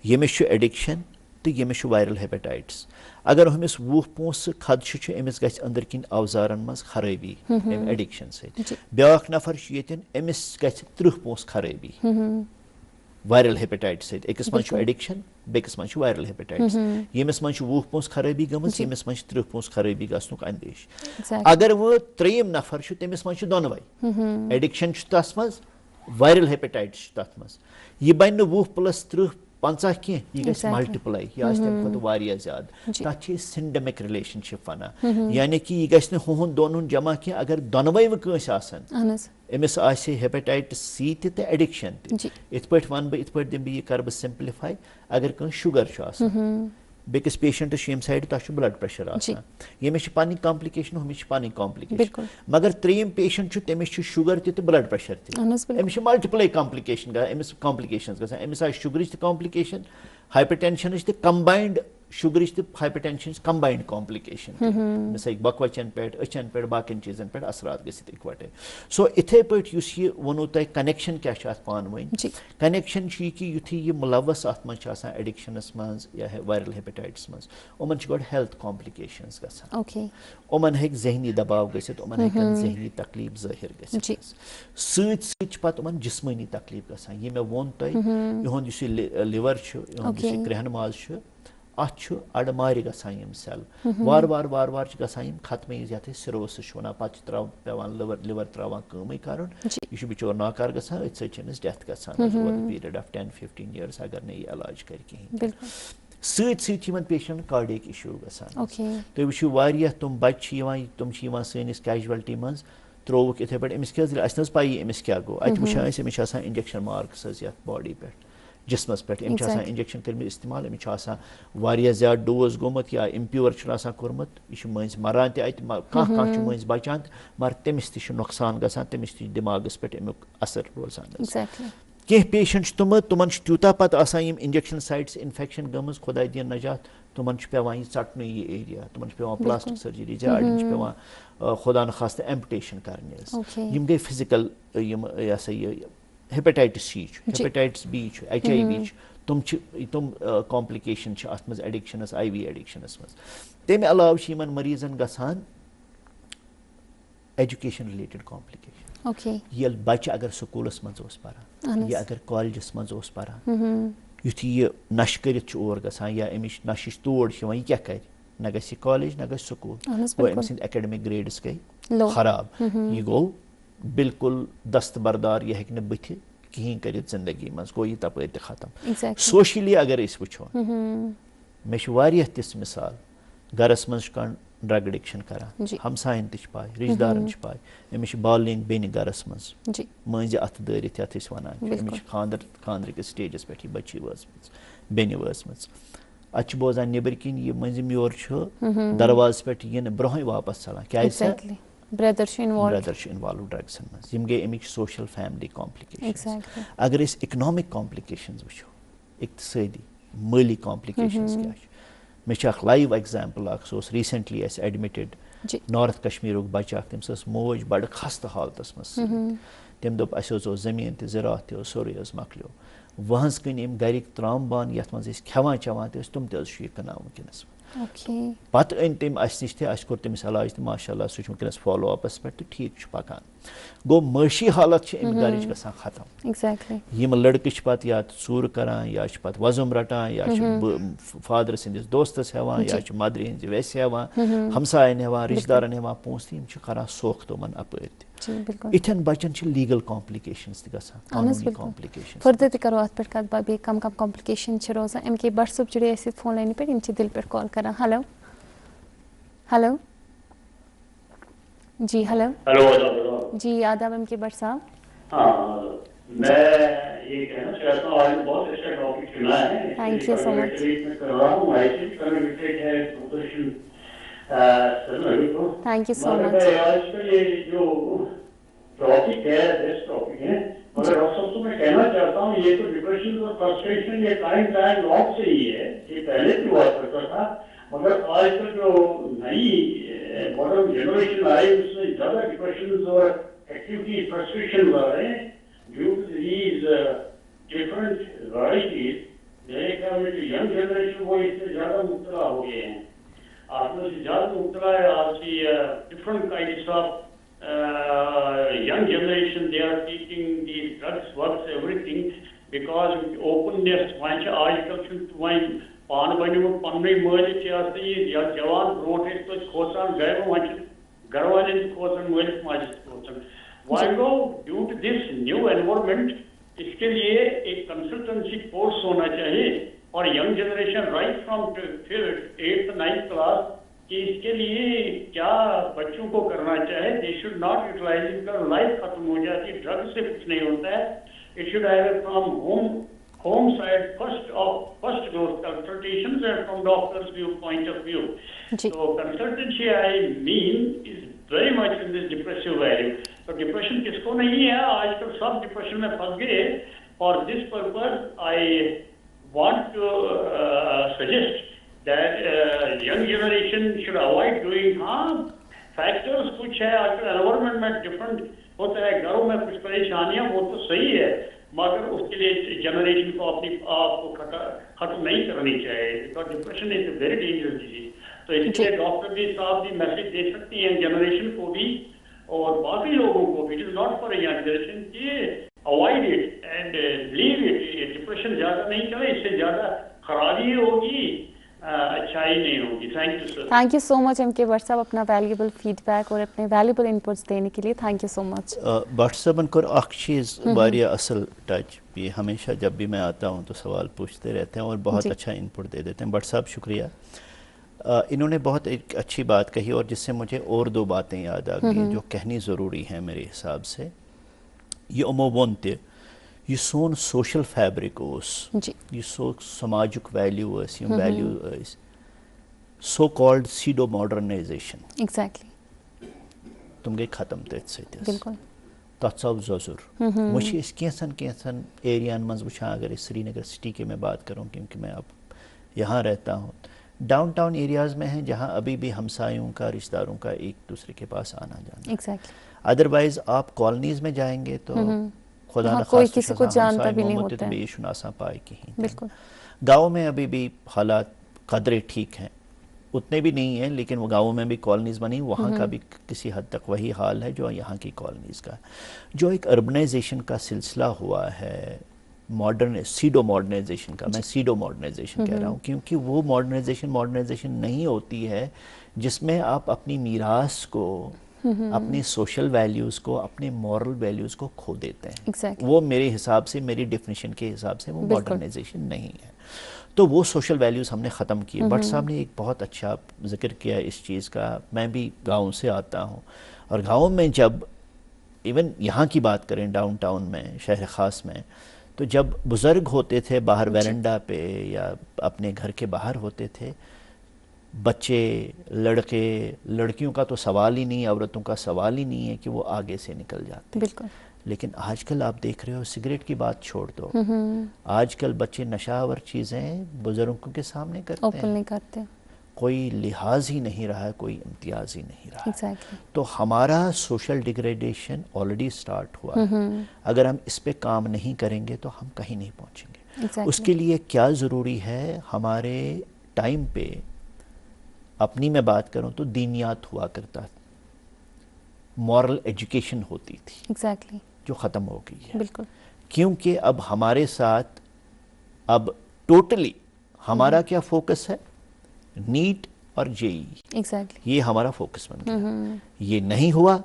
ییٚمِس چھُ ایڈکشن تہٕ ییٚمِس چھُ وایرل ہیپیٹائٹس اگر أمِس 20 پونٛسہٕ خدشہٕ چھُ أمِس گژھِ أنٛدٕرۍ کِنۍ اوزارن منٛز خرٲبی امہِ ایڈکشن سۭتۍ بیٛاکھ نفر چھُ ییٚتٮ۪ن أمِس گژھِ 30 پونٛسہٕ خرٲبی وایرل ہیپیٹائٹس سۭتۍ أکِس منٛز چھُ ایڈکشن بیٚکِس منٛز چھُ وایرل ہیپیٹائٹس ییٚمِس منٛز چھُ 20 پونٛسہٕ خرٲبی گٔمٕژ ییٚمِس منٛز چھِ 30 پونٛسہٕ خرٲبی گژھنُک اندیش اگر وۄنۍ 3یِم نفر چھُ تٔمِس منٛز چھُ دۄنوے ایڈکشن چھُ تتھ منٛز وایرل ہیپیٹائٹس چھُ تتھ منٛز یہِ بنہِ نہٕ 20+30=50 کینٛہہ یہِ گژھِ ملٹِپلاے یہِ آسہِ تمہِ کھۄتہٕ واریاہ زیادٕ تتھ چھِ أسۍ سِنڈمِک رِلیشن شِپ ونان یعنی کہِ یہِ گژھِ نہٕ ہُہُنٛد دۄن ہُنٛد جمع کینٛہہ اگر دۄنوے وۄنۍ کٲنٛسہِ آسن أمِس آسہِ ہیپیٹائٹس سی تہِ تہٕ ایڈکشن تہِ یِتھ پٲٹھۍ ونہٕ بہٕ یِتھ پٲٹھۍ دِمہٕ بہٕ یہِ کرٕ بہٕ سمپلِفاے اگر کٲنٛسہِ شُگر چھُ آسان بیٚکِس پیشنٹس چھُ ییٚمہِ سایڈٕ تتھ چھُ بلڈ پریشر آسان ییٚمِس چھِ پنٕنۍ کمپلِکیشن ہُمِس چھِ پنٕنۍ کمپلِکیشن مگر 3یِم پیشنٹ چھُ تٔمِس چھُ شُگر تہِ تہٕ بلڈ پریشر تہِ أمِس چھِ ملٹِپلاے کمپلِکیشن گژھان أمِس کمپلِکیشنز گژھان أمِس آسہِ شُگرٕچ تہِ کمپلِکیشن ہایپر ٹینشنٕچ تہِ کمباینڈ شُگرٕچ تہٕ ہایپر ٹینشنٕچ کمباینڈ کمپلِکیشن أمِس ہیٚکہِ بۄکہٕ وچن پٮ۪ٹھ أچھن پٮ۪ٹھ باقین چیٖزن پٮ۪ٹھ اثرات گٔژھِتھ اِکوٹے سو اِتھے پٲٹھۍ یُس یہِ ووٚنوٕ تۄہہِ کنیکشن کیاہ چھُ اتھ پانہٕ ؤنۍ کنیکشن چھُ یہِ کہِ یُتھُے یہِ مُلوث اتھ منٛز چھُ آسان ایڈکشنس منٛز یا وایرل ہیپیٹائٹس منٛز یِمن چھِ گۄڈٕ ہیلتھ کمپلِکیشنز گژھان یِمن ہیٚکہِ ذہنی دباو گٔژھِتھ یِمن ہیٚکن ذہنی تکلیٖف ظٲہِر گٔژھِتھ سۭتۍ سۭتۍ چھِ پتہٕ یِمن جسمٲنی تکلیٖف گژھان یہِ مےٚ ووٚن تۄہہِ یِہُنٛد یُس یہِ لِور چھُ یِہُنٛد یُس یہِ کرٛٮ۪ہن ماز چھُ اتھ چھُ اڑٕ مارِ گژھان یِم سیل وارٕ وارٕ چھِ گژھان یِم ختمٕے یتھ أسۍ سِروسِس چھِ ونان پتہٕ چھُ پیوان لِور تراوان کٲمٕے کرُن یہِ چھُ بِچور ناکار گژھان أتھۍ سۭتۍ چھِ أمِس ڈیتھ گژھان اوور پیٖریڈ آف 10-15 years اگر نہٕ یہِ علاج کرِ کِہینۍ سۭتۍ سۭتۍ چھِ یِمن پیشنٹ کارڈِیک اِشوٗ گژھان تُہۍ وٕچھِو واریاہ تِم بچہِ چھِ یِوان تِم چھِ یِوان سٲنِس کیجویلٹی منٛز ترٛووُکھ یِتھے پٲٹھۍ أمِس کیٛاہ اَسہِ نہ حظ پَیی أمِس کیٛاہ گوٚو اَتہِ وٕچھان أسۍ أمِس چھِ آسان اِنجَکشَن مارکٕس حظ یَتھ باڈی پٮ۪ٹھ جِسمَس پٮ۪ٹھ أمِس چھِ آسان اِنجَکشَن کٔرمٕتۍ اِستعمال أمِس چھُ آسان واریاہ زیادٕ ڈوز گوٚمُت یا اِمپیور چھُنہٕ آسان کوٚرمُت یہِ چھُ مٔنٛزۍ مَران تہِ اَتہِ کانٛہہ کانٛہہ چھُ مٔنٛزۍ بَچان تہِ مگر تٔمِس تہِ چھُ نۄقصان گژھان تٔمِس تہِ چھُ دٮ۪ماغَس پٮ۪ٹھ اَمیُک اَثر روزان کینٛہہ پیشنٹ چھِ تِمن چھُ تیوٗتاہ پَتہٕ آسان یِم اِنجَکشَن سایٹٕس اِنفیکشن گٔمٕژ خۄداے دِیِن نجات تِمن چھُ پیوان یہِ ژَٹنُے یہِ ایریا تِمن چھُ پیوان پلاسٹِک سٔرجری یا اَڑٮ۪ن چھُ پیوان خۄدا نخواستہٕ ایمپٹیشن کرنہِ حظ یِم گٔے فِزِکل یِم یہِ ہسا یہِ hepatitis C hepatitis B HIV تم کامپلِکیشن ات مز ایڈکشنس IV ایڈکشنس مز تمہ علاوہ ان مریضن گژھان ایجوکیشن رلیٹڈ کامپلِکیشن یل بچہ اگر سکولس مز پران یا اگر کالجس مز پران یُتھُے یہ نشہ کرتھ اور گژھان یا امچ نشچ توڑ یہ کیا کر نہ گژھِ یہ کالج نہ گژھِ سکول گوٚو أمۍ سٕنٛدۍ ایکیڈمک گریڈس گٔے خراب یہ گوٚو بالکل دستبردار یہ ہیٚکہِ نہٕ بٕتھِ کہین کٔرِتھ زندگی مز گوٚو یہ تپٲرۍ تہِ ختم سوشلی اگر أسۍ وٕچھو مےٚ چھِ واریاہ تِژھ مثال گرس منٛز چھُ کانٛہہ ڈرگ اڈکشن کران ہمساین تہِ چھِ پاے رشتہٕ دارن چھِ پاے أمِس چھِ بالینگ بیٚنہِ گرس منٛز مٲنزِ اتھٕ دٲرِتھ یتھ أسۍ ونان چھِ أمِس چھِ خاندرٕکِس سٹیجس پٮ۪ٹھ یہِ بچی وٲژمٕژ بیٚنہِ وٲژمٕژ اتہِ چھِ بوزان نیٚبٕرۍ کِنۍ یہِ مٔنٛزِم یور چھُ دروازٕ پٮ۪ٹھ یِنہٕ برونٛہٕے واپس ژلان کیازِ برٛدر چھُ اِنوالو ڈرگسن منٛز یِم گٔے اَمِکۍ سوشل فیملی کامپلِکیشنز اگر أسۍ اِکنامک کامپلِکیشنز وٕچھو اقتصٲدی مٲلی کامپلِکیشنز کیاہ چھِ مےٚ چھِ اکھ لایِو ایگزامپل اکھ سُہ اوس ریسنٹلی اسہِ ایڈمِٹڈ نارتھ کشمیٖرُک بچہ اکھ تٔمِس ٲس موج بڑٕ خستہٕ حالتس منٛز تٔمۍ دوٚپ اسہِ حظ اوس زٔمیٖن تہِ زِراعت تہِ اوس سورُے حظ مۄکلیو وہنٛز کٕنۍ أمۍ گرِکۍ ترام بانہٕ یتھ منٛز أسۍ کھٮ۪وان چٮ۪وان تہِ ٲسۍ تِم تہِ حظ چھُ یہِ کٕنان وٕنکیٚنس پتہٕ أنۍ تٔمۍ اسہِ نِش تہِ اسہِ کوٚر تٔمِس علاج تہٕ ماشاء اللہ سُہ چھُ وٕنکیٚنس فالو اپس پٮ۪ٹھ تہٕ ٹھیٖک چھُ پکان گوٚو معٲشی حالت چھِ أمۍ گرٕچ گژھان ختم یِم لڑکہٕ چھِ پتہٕ یا ژوٗرٕ کران یا چھِ پتہٕ وۄزُم رٹان یا چھِ فادر سٕنٛدِس دوستس ہٮ۪وان یا چھِ مدرِ ہٕنٛزِ ویسہِ ہٮ۪وان ہمساین ہٮ۪وان رشتہٕ دارن ہٮ۪وان پونٛسہٕ تہٕ یِم چھِ کران سوکھ تِمن اپٲرۍ تہِ یِتھٮ۪ن بچن چھِ لیٖگل کامپلِکیشنز تہِ گژھان قانوٗنی کامپلِکیشن فردر تہِ کرو اتھ پٮ۪ٹھ کتھ باتھ بیٚیہِ کم کم کامپلِکیشن چھِ روزان ایم کے بٹ صٲب جُڑے اَسہِ فون لاینہِ پٮ۪ٹھ یِم چھِ دِلہِ پٮ۪ٹھ کال کران ہیلو ہیلو جی ہیلو جی آداب ایم کے بٹ صاحب میں یہ کہنا چاہتا ہوں آج بہت اچھا ٹاپک چنا ہے thank you so much thank you so much آج کل یہ جو ٹاپک ہے بیسٹ ٹاپک ہے مگر ڈاکٹر صاحب کو میں کہنا چاہتا ہوں یہ تو ڈپریشن اور فرسٹریشن یہ ٹائم لانگ سے ہی ہے یہ پہلے بھی ہوا کرتا تھا مگر آج کل جو نئی ماڈرن جنریشن آئی اس میں زیادہ ڈپریشن اور ایکٹیویٹی فرسٹریشن آ رہے ہیں due to these different varieties میرے خیال میں جو ینگ جنریشن وہ اس سے زیادہ مبتلا ہو گئے ہیں آپ میں سے زیادہ مبتلا ہے آپ کی different kinds of young generation, they are taking these drugs, works, everything because openness وۄنۍ چھِ آج کل چھُ وۄنۍ پانہٕ بنیومُت پننُے مٲلِک یہِ ہسا یہِ یا جوان برونٛٹھ ٲسۍ توتہِ کھوژان گرِ وۄنۍ چھِ گھر والٮ۪ن تہِ کھوژان مٲلِس ماجہِ تہِ کھوژان وۄنۍ گوٚو due to this new environment اس کے لیے ایک کنسلٹنسی کورس ہونا چاہیے اور young generation right from 8th 9th class کہ اس کے لیے کیا بچوں کو کرنا چاہے دے شوڈ ناٹ یوٹیلائز کر لائف ختم ہو جاتی ہے ڈرگ سے کچھ نہیں ہوتا ہے it should have from home side first those consultations and from doctors view point of view تو consultancy I mean is very much in this depressive value تو ڈپریشن کس کو نہیں ہے آج کل سب ڈپریشن میں پھنس گئے for this purpose I want to suggest that young generation should avoid doing factors کچھ ہے آج کل environment میں different ہوتا ہے گھروں میں کچھ پریشانیاں وہ تو صحیح ہے مگر اس کے لیے جنریشن کو اپنی آپ کو ختم نہیں کرنی چاہیے because depression is a very dangerous disease تو اس لیے ڈاکٹر بھی صاحب بھی میسج دے سکتی ہیں جنریشن کو بھی اور باقی لوگوں کو بھی. It is not for a young generation کہ avoid it and leave it. Depression زیادہ نہیں چلے, اس سے زیادہ خرابی ہوگی, اچھائی نہیں ہوگی. Thank you sir. Thank you so much M K Butt صاحب اپنا ویلیبل فیڈ بیک اور اپنے ویلیبل انپٹس دینے کے لیے. Thank you so much. But صاحبن کور اخ چیز واریاہ اصل ٹچ. یہ ہمیشہ جب بھی میں آتا ہوں تو سوال پوچھتے رہتے ہیں اور بہت اچھا انپٹ دے دیتے ہیں. بٹ صاحب شکریہ. انہوں نے بہت ایک اچھی بات کہی اور جس سے مجھے اور دو باتیں یاد آ گئی جو کہنی ضروری ہیں میرے حساب سے. یہ یِمو ووٚن تہِ یہ سون سوشل فیبرک اوس, یہ سماجک ویلیو ٲسۍ, یِم ویلیو ٲسۍ, سو کالڈ سیڈو ماڈرنائزیشن, تم گٔے ختم تٔتھۍ سۭتۍ. تتھ ژاو زۄزُر. وۄنۍ چھِ أسۍ کینٛژن ایریاہن منٛز وٕچھان, اگر أسۍ سری نگر سٹی کی میں بات کروں کیونکہ میں اب یہاں رہتا ہوں, ڈاؤن ٹاؤن ایریاز میں ہیں جہاں ابھی بھی ہمسایوں کا, رشتہ داروں کا ایک دوسرے کے پاس آنا جانا. ادروائز آپ کالونیز میں جائیں گے تو خدا ہاں، نہ کوئی خاص کسی کو جانتا بھی نہیں ہوتا ہے. بے شناسا پائے کہیں. بالکل. گاؤں میں ابھی بھی حالات قدرے ٹھیک ہیں, اتنے بھی نہیں ہیں, لیکن وہ گاؤں میں بھی کالونیز بنی, وہاں کا بھی کسی حد تک وہی حال ہے جو یہاں کی کالونیز کا. جو ایک اربنائزیشن کا سلسلہ ہوا ہے, سیڈو ماڈرنائزیشن کا, میں سیڈو ماڈرنائزیشن کہہ رہا ہوں کیونکہ وہ ماڈرنائزیشن نہیں ہوتی ہے جس میں آپ اپنی میراث کو, اپنے سوشل ویلیوز کو, اپنے مورل ویلیوز کو کھو دیتے ہیں. وہ میرے حساب سے, میری ڈیفینیشن کے حساب سے وہ ماڈرنائزیشن نہیں ہے. تو وہ سوشل ویلیوز ہم نے ختم کیے. بٹ صاحب نے ایک بہت اچھا ذکر کیا اس چیز کا. میں بھی گاؤں سے آتا ہوں, اور گاؤں میں جب ایون یہاں کی بات کریں ڈاؤن ٹاؤن میں, شہر خاص میں, تو جب بزرگ ہوتے تھے باہر ویرنڈا پہ یا اپنے گھر کے باہر ہوتے تھے, بچے, لڑکے, لڑکیوں کا تو سوال ہی نہیں, عورتوں کا سوال ہی نہیں ہے کہ وہ آگے سے نکل جاتے. بالکل. لیکن آج کل آپ دیکھ رہے ہو, سگریٹ کی بات چھوڑ دو, آج کل بچے نشہ آور چیزیں بزرگوں کے سامنے کرتے اوپن ہیں, نہیں کرتے, کوئی لحاظ ہی نہیں رہا ہے, کوئی امتیاز ہی نہیں رہا. Exactly. تو ہمارا سوشل ڈیگریڈیشن آلریڈی سٹارٹ ہوا ہے. اگر ہم اس پہ کام نہیں کریں گے تو ہم کہیں نہیں پہنچیں گے. اس کے لیے کیا ضروری ہے, ہمارے ٹائم پہ, اپنی میں بات کروں تو دینیات ہوا کرتا, مورل ایجوکیشن ہوتی تھی. Exactly. جو ختم ہو گئی ہے. بالکل. کیونکہ اب ہمارے ساتھ اب ٹوٹلی ہمارا کیا فوکس ہے, نیٹ اور JEE. Exactly. یہ ہمارا فوکس بن گیا. یہ نہیں ہوا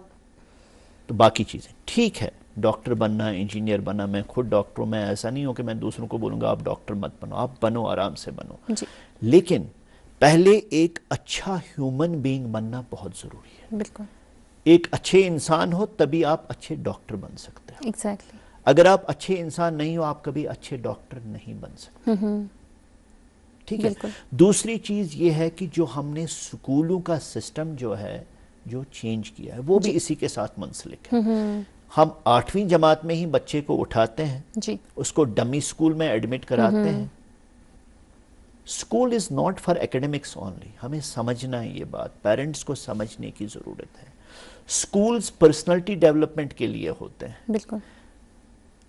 تو باقی چیزیں ٹھیک ہے, ڈاکٹر بننا, انجینئر بننا, میں خود ڈاکٹر ہوں, میں ایسا نہیں ہوں کہ میں دوسروں کو بولوں گا آپ ڈاکٹر مت بنو, آپ بنو, آرام سے بنو. جی. لیکن پہلے ایک اچھا ہیومن بینگ بننا بہت ضروری ہے. بالکل. ایک اچھے انسان ہو تبھی آپ اچھے ڈاکٹر بن سکتے ہو. Exactly. اگر آپ اچھے انسان نہیں ہو, آپ کبھی اچھے ڈاکٹر نہیں بن سکتے. ٹھیک ہے. دوسری چیز یہ ہے کہ جو ہم نے سکولوں کا سسٹم جو ہے جو چینج کیا ہے, وہ بھی اسی کے ساتھ منسلک ہے. ہم 8ویں جماعت میں ہی بچے کو اٹھاتے ہیں, اس کو ڈمی سکول میں ایڈمٹ کراتے ہیں. School is not for academics only. ہمیں سمجھنا ہے یہ بات, پیرنٹس کو سمجھنے کی ضرورت ہے. اسکولز پرسنالٹی ڈیولپمنٹ کے لیے ہوتے ہیں. بالکل.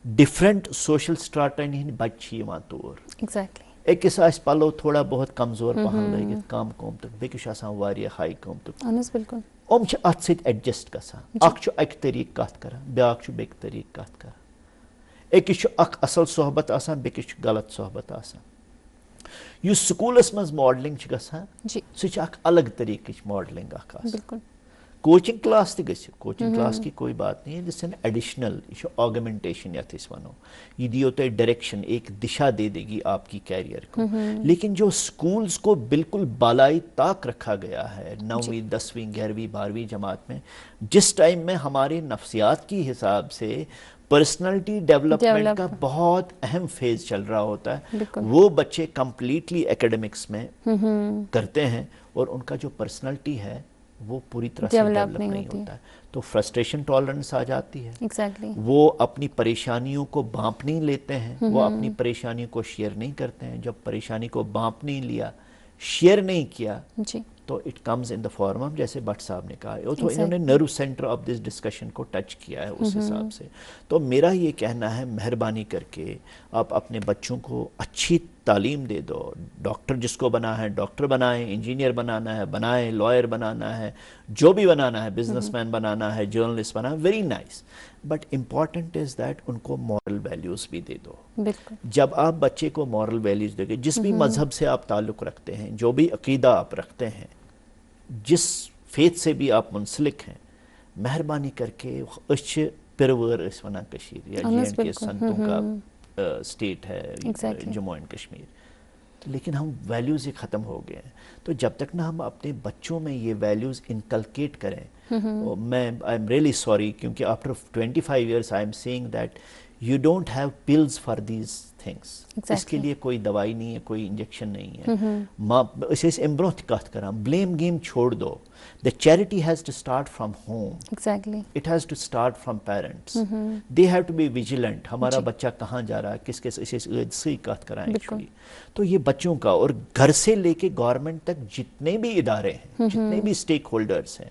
ڈفرینٹ سوشل سٹراٹا ہند بچہ یوان تور. Exactly. ایکس آس پلو تھوڑا بہت کمزور پہن لگت کم قومتک, بیکس آسان واریاہ ہائی قومتک. بالکل. ام چھ ات سۭتۍ ایڈجسٹ گژھان. اکھ چھُ اکہِ طریقہٕ کتھ کران, بیاکھ چھُ بیٚکہِ طریقہٕ کتھ کران. أکِس چھُ اکھ اصل صحبت آسان, بیٚکِس چھُ غلط صحبت آسان. یُس سکوٗلس منٛز ماڈلنگ چھِ گژھان سُہ چھِ اکھ الگ طریقٕچ ماڈلنگ اکھ آسان. بالکل. کوچنگ کلاس تہِ گژھِ, کوچنگ کلاس کی کوئی بات نہیں ہے, جس سے ایڈیشنل, یہ چھُ آگمنٹیشن یتھ أسۍ ونو. یہ دیو تۄہہِ ڈائریکشن, ایک دشا دے دے گی آپ کی کیریئر کو. لیکن جو اسکولز کو بالکل بالائی طاق رکھا گیا ہے 9ویں 10ویں 11ویں 12ویں جماعت میں, جس ٹائم میں ہمارے نفسیات کی حساب سے پرسنالٹی ڈیولپمنٹ کا بہت اہم فیز چل رہا ہوتا ہے, وہ بچے کمپلیٹلی ایکیڈمکس میں کرتے ہیں اور ان کا جو پرسنالٹی ہے وہ پوری طرح سے ڈیولپ نہیں ہوتا ہے. تو فرسٹریشن ٹالرنس آ جاتی ہے. وہ اپنی پریشانیوں کو بانپ نہیں لیتے ہیں, وہ اپنی پریشانیوں کو شیئر نہیں کرتے ہیں. جب پریشانی کو بانپ نہیں لیا, شیئر نہیں کیا, تو it comes in the form of, جیسے بٹ صاحب نے کہا, تو انہوں نے نرو سینٹر آف دس ڈسکشن کو ٹچ کیا ہے اس حساب سے. تو میرا یہ کہنا ہے, مہربانی کر کے آپ اپنے بچوں کو اچھی تعلیم دے دو. ڈاکٹر جس کو بنا ہے ڈاکٹر بنائیں, انجینئر بنانا ہے بنائیں, لائر بنانا ہے, جو بھی بنانا ہے, بزنس مین بنانا ہے, جرنلسٹ بنانا ہے, very nice. But important is that in کو مورل ویلیوز بھی دے دو. جب آپ بچے کو مورل ویلیوز دے گے, جس بھی مذہب سے آپ تعلق رکھتے ہیں, جو بھی عقیدہ آپ رکھتے ہیں, جس فیتھ سے بھی آپ منسلک ہیں, مہربانی کر کے اچھ پرور اس ونان کشیر یا جی اینڈ کے سنتوں کا اسٹیٹ ہے جموں اینڈ کشمیر, لیکن ہم ویلیوز ہی ختم ہو گئے ہیں. تو جب تک نہ ہم اپنے بچوں میں یہ ویلیوز انکلکیٹ کریں, میں آئی ایم ریئلی سوری, کیونکہ after 25 years I am seeing that you don't have pills for these things. اس کے لیے کوئی دوائی نہیں ہے, کوئی انجیکشن نہیں ہے. اسے ام برونٛہہ تہِ کتھ کران, بلیم گیم چھوڑ دو. The charity has to start from home. Exactly. It has to start from parents. They have to be vigilant. ہمارا بچہ کہاں جا رہا ہے, کس کے سے کات کرائیں ایکچولی. تو یہ بچوں کا, اور گھر سے لے کے گورنمنٹ تک جتنے بھی ادارے ہیں, جتنے بھی اسٹیک ہولڈرز ہیں,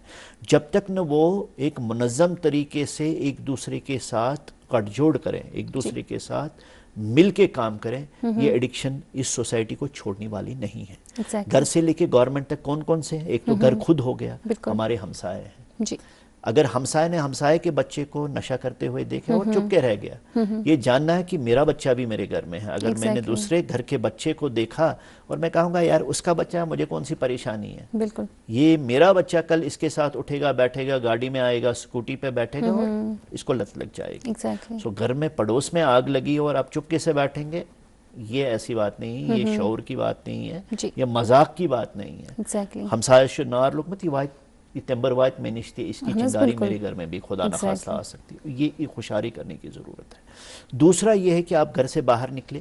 جب تک نہ وہ ایک منظم طریقے سے ایک دوسرے کے ساتھ گٹھ جوڑ کریں, ایک دوسرے کے ساتھ مل کے کام کریں, یہ ایڈکشن اس سوسائٹی کو چھوڑنے والی نہیں ہے. گھر سے لے کے گورنمنٹ تک کون کون سے ہیں؟ ایک تو گھر خود ہو گیا, ہمارے ہمسائے ہیں. اگر ہمسائے نے ہمسائے کے بچے کو نشہ کرتے ہوئے دیکھا اور چپ کے رہ گیا, یہ جاننا ہے کہ میرا بچہ بھی میرے گھر میں ہے. اگر میں نے دوسرے گھر کے بچے کو دیکھا اور میں کہوں گا یار اس کا بچہ ہے, مجھے کون سی پریشانی ہے, بالکل یہ میرا بچہ کل اس کے ساتھ اٹھے گا, بیٹھے گا, گاڑی میں آئے گا, اسکوٹی پہ بیٹھے گا, اور اس کو لت لگ جائے گی. سو گھر میں پڑوس میں آگ لگی اور آپ چپکے سے بیٹھیں گے, یہ ایسی بات نہیں, یہ شعور کی بات نہیں ہے, یہ مذاق کی بات نہیں ہے. ہمسایہ شو نار لوگ یہ تمبر وات میں نشتی, اس کی چنگاری میرے گھر میں بھی خدا نخواستہ آ سکتی ہے. یہ خوشحالی کرنے کی ضرورت ہے. دوسرا یہ ہے کہ آپ گھر سے باہر نکلے,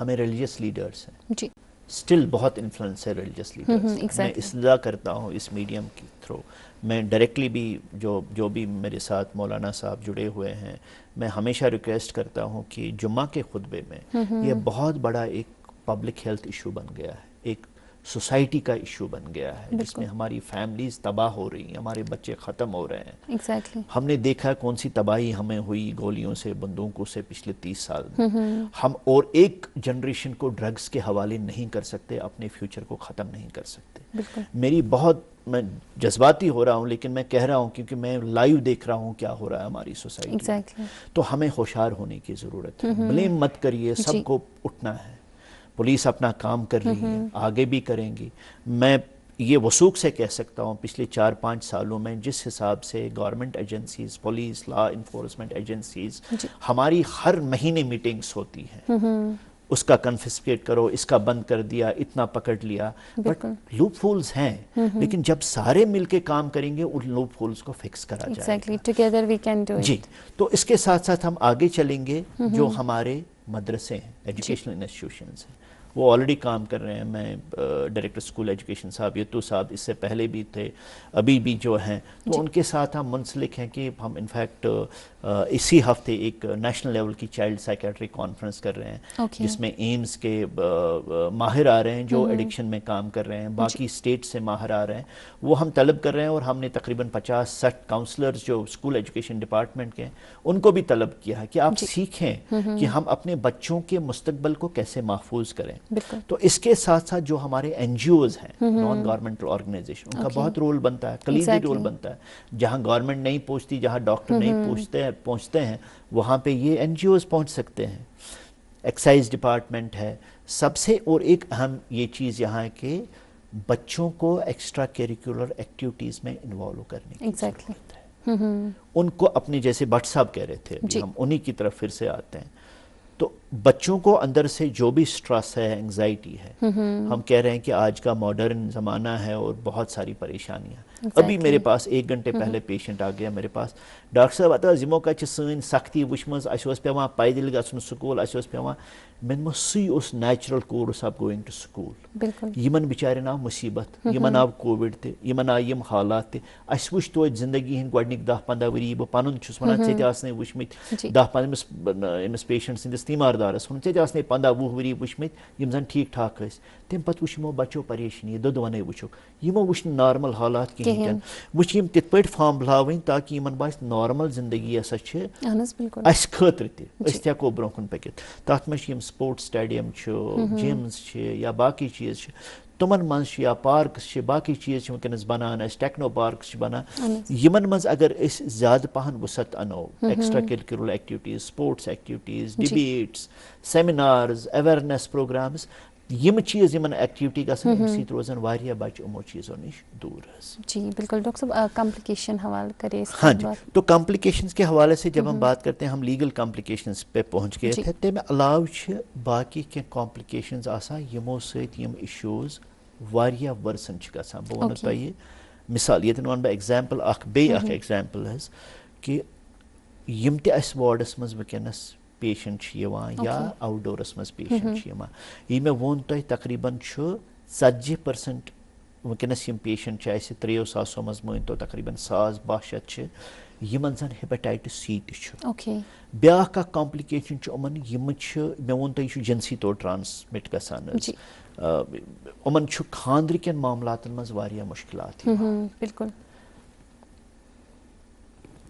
ہمیں ریلیجیس لیڈرز ہیں, سٹل بہت انفلوئنس ہے ریلیجیس لیڈرز. میں اصلاح کرتا ہوں اس میڈیم کے تھرو, میں ڈائریکٹلی بھی جو بھی میرے ساتھ مولانا صاحب جڑے ہوئے ہیں, میں ہمیشہ ریکویسٹ کرتا ہوں کہ جمعہ کے خطبے میں یہ بہت بڑا ایک پبلک ہیلتھ ایشو بن گیا ہے, ایک سوسائٹی کا ایشو بن گیا ہے, جس میں ہماری فیملیز تباہ ہو رہی ہیں, ہمارے بچے ختم ہو رہے ہیں. ہم نے دیکھا کون سی تباہی ہمیں ہوئی گولیوں سے, بندوقوں سے پچھلے 30 سال میں. ہم اور ایک جنریشن کو ڈرگز کے حوالے نہیں کر سکتے, اپنے فیوچر کو ختم نہیں کر سکتے. میری بہت, میں جذباتی ہو رہا ہوں لیکن میں کہہ رہا ہوں کیونکہ میں لائیو دیکھ رہا ہوں کیا ہو رہا ہے ہماری سوسائٹی میں. تو ہمیں ہوشیار ہونے کی ضرورت ہے. بلیم مت کریے, سب کو اٹھنا ہے. پولیس اپنا کام کر رہی ہے, آگے بھی کریں گی. میں یہ وثوق سے کہہ سکتا ہوں پچھلے 4-5 سالوں میں جس حساب سے government agencies, police, law enforcement agencies, ہماری ہر مہینے میٹنگز ہوتی ہیں, اس کا کنفسکیٹ کرو, اس کا بند کر دیا, اتنا پکڑ لیا. بٹ لوپ ہولز ہیں, لیکن جب سارے مل کے کام کریں گے ان لوپ ہولز کو فکس کرا جائے گا. Together we can do it. جی, تو اس کے ساتھ ساتھ ہم آگے چلیں گے. جو ہمارے مدرسے ہیں, ایجوکیشنل انسٹیٹیوشنز ہیں, وہ آلریڈی کام کر رہے ہیں. میں ڈائریکٹر اسکول ایجوکیشن صاحب یتو صاحب اس سے پہلے بھی تھے, ابھی بھی جو ہیں, تو ان کے ساتھ ہم منسلک ہیں کہ ہم انفیکٹ اسی ہفتے ایک نیشنل لیول کی چائلڈ سائیکیٹری کانفرنس کر رہے ہیں, جس میں ایمز کے ماہر آ رہے ہیں جو ایڈکشن میں کام کر رہے ہیں, باقی اسٹیٹ سے ماہر آ رہے ہیں. وہ ہم طلب کر رہے ہیں, اور ہم نے تقریباً 50-60 کاؤنسلرز جو اسکول ایجوکیشن ڈپارٹمنٹ کے ہیں ان کو بھی طلب کیا ہے کہ آپ سیکھیں کہ ہم اپنے بچوں کے مستقبل کو کیسے محفوظ کریں. تو اس کے ساتھ ساتھ جو ہمارے این جی اوز ہیں, نان گورنمنٹل آرگنائزیشن, ان کا بہت رول بنتا ہے, کلیدی رول بنتا ہے. جہاں گورنمنٹ نہیں پہنچتی, جہاں ڈاکٹر نہیں پہنچتے ہیں, وہاں پہ یہ این جی اوز پہنچ سکتے ہیں. ایکسائز ڈپارٹمنٹ ہے سب سے. اور ایک اہم یہ چیز یہاں ہے کہ بچوں کو ایکسٹرا کیریکولر ایکٹیویٹیز میں انوالو کرنے کی ضرورت ہے. ان کو اپنے, جیسے بٹ صاحب کہہ رہے تھے, ہم انہی کی طرف پھر سے آتے ہیں. تو بچوں کو اندر سے جو بھی سٹریس ہے, انگزائٹی ہے, ہم کہہ رہے ہیں کہ آج کا ماڈرن زمانہ ہے اور بہت ساری پریشانیاں. ابھی میرے پاس 1 گھنٹے پہلے پیشنٹ آ گیا میرے پاس, ڈاکٹر صاحب اتا یمو کا سن سختی وچمز, اس پیوان پیدل گھن سکول, اس پیوان. میں سی اس natural course of going to school. یمن بچارن آو مصیبت, یمن آو کووڈ تہ, یمن آئی یم حالات تہ. اس وچ توتہ زندگی ہند گۄڈنِک 10-15 ؤری, بہ پنن چھس ونان ژےٚ تہِ آسنے وٕچھمٕتۍ 10-15 أمس پیشنٹ سٕنٛدِس تیماردارس ونان ژےٚ تہِ آسنے 15-20 ؤری وٕچھمٕتۍ یِم زن ٹھیٖک ٹھاک ٲسۍ. تمہِ پتہٕ وٕچھ یِمو بچو پریشٲنی, دۄدونے وٕچھُکھ, یِمو وٕچھ نہٕ نارمل حالات کِہیٖنۍ تہِ نہٕ. وٕچھ یِم تِتھ پٲٹھۍ فارم بلاوٕنۍ تاکہِ یِمن باسہِ نارمل زندگی ہسا چھِ اسہِ خٲطرٕ تہِ, أسۍ تہِ ہٮ۪کو برونٛہہ کُن پٔکِتھ. تتھ منٛز چھِ یِم سپورٹس سٹیڈیم چھُ, جِمز چھِ, یا باقٕے چیٖز چھِ, تمن منٛز چھِ, یا پارکس چھِ, باقٕے چیٖز چھِ وٕنکٮ۪نس بنان اسہِ, ٹیکنو پارکس چھِ بنان. یِمن منٛز اگر أسۍ زیادٕ پہن وسعت انو, extra curricular activities, sports activities, debates, seminars, awareness programmes, یم چیز یمن ایکٹیویٹی گژھن, امہِ سۭتۍ روزن واریاہ بچہ یِمو چیزو نش دور. جی بالکل ڈاکٹر صاحب, کمپلیکیشن حوالہ کرے. ہاں جی, تو کمپلیکیشنز کے حوالے سے جب ہم بات کرتے ہیں, ہم لیگل کمپلیکیشنز پہ پہنچ گئے تھے. تمہ علاوہ چھ باقی کینٛہہ کمپلیکیشنز آسان یمو سۭتۍ یم ایشوز واریاہ ورسن چھ گژھان. بہ ونہٕ تۄہہِ مثال, ییٚتٮ۪ن ونہٕ بہٕ ایگزامپل بیٚیہِ اکھ ایگزامپل حظ, کہ یم تہِ اسہِ وارڈس منٛز وٕنکٮ۪نس پیشنٹ یا آؤٹ ڈورس مز پیشنٹ یہ میں وون تہ تقریباً 40% ونکس پیشنٹ اس 3 ساسو مز مین تو تقریباً 1,000-1,200 یمن زن ہیپاٹائٹس سی تہ بیاا کمپلکیشن یمن مے وون تہ یہ جنسی طور ٹرانسمٹ گژھان یمن خاندر کن معاملاتن مز واریاہ مشکلات بالکل.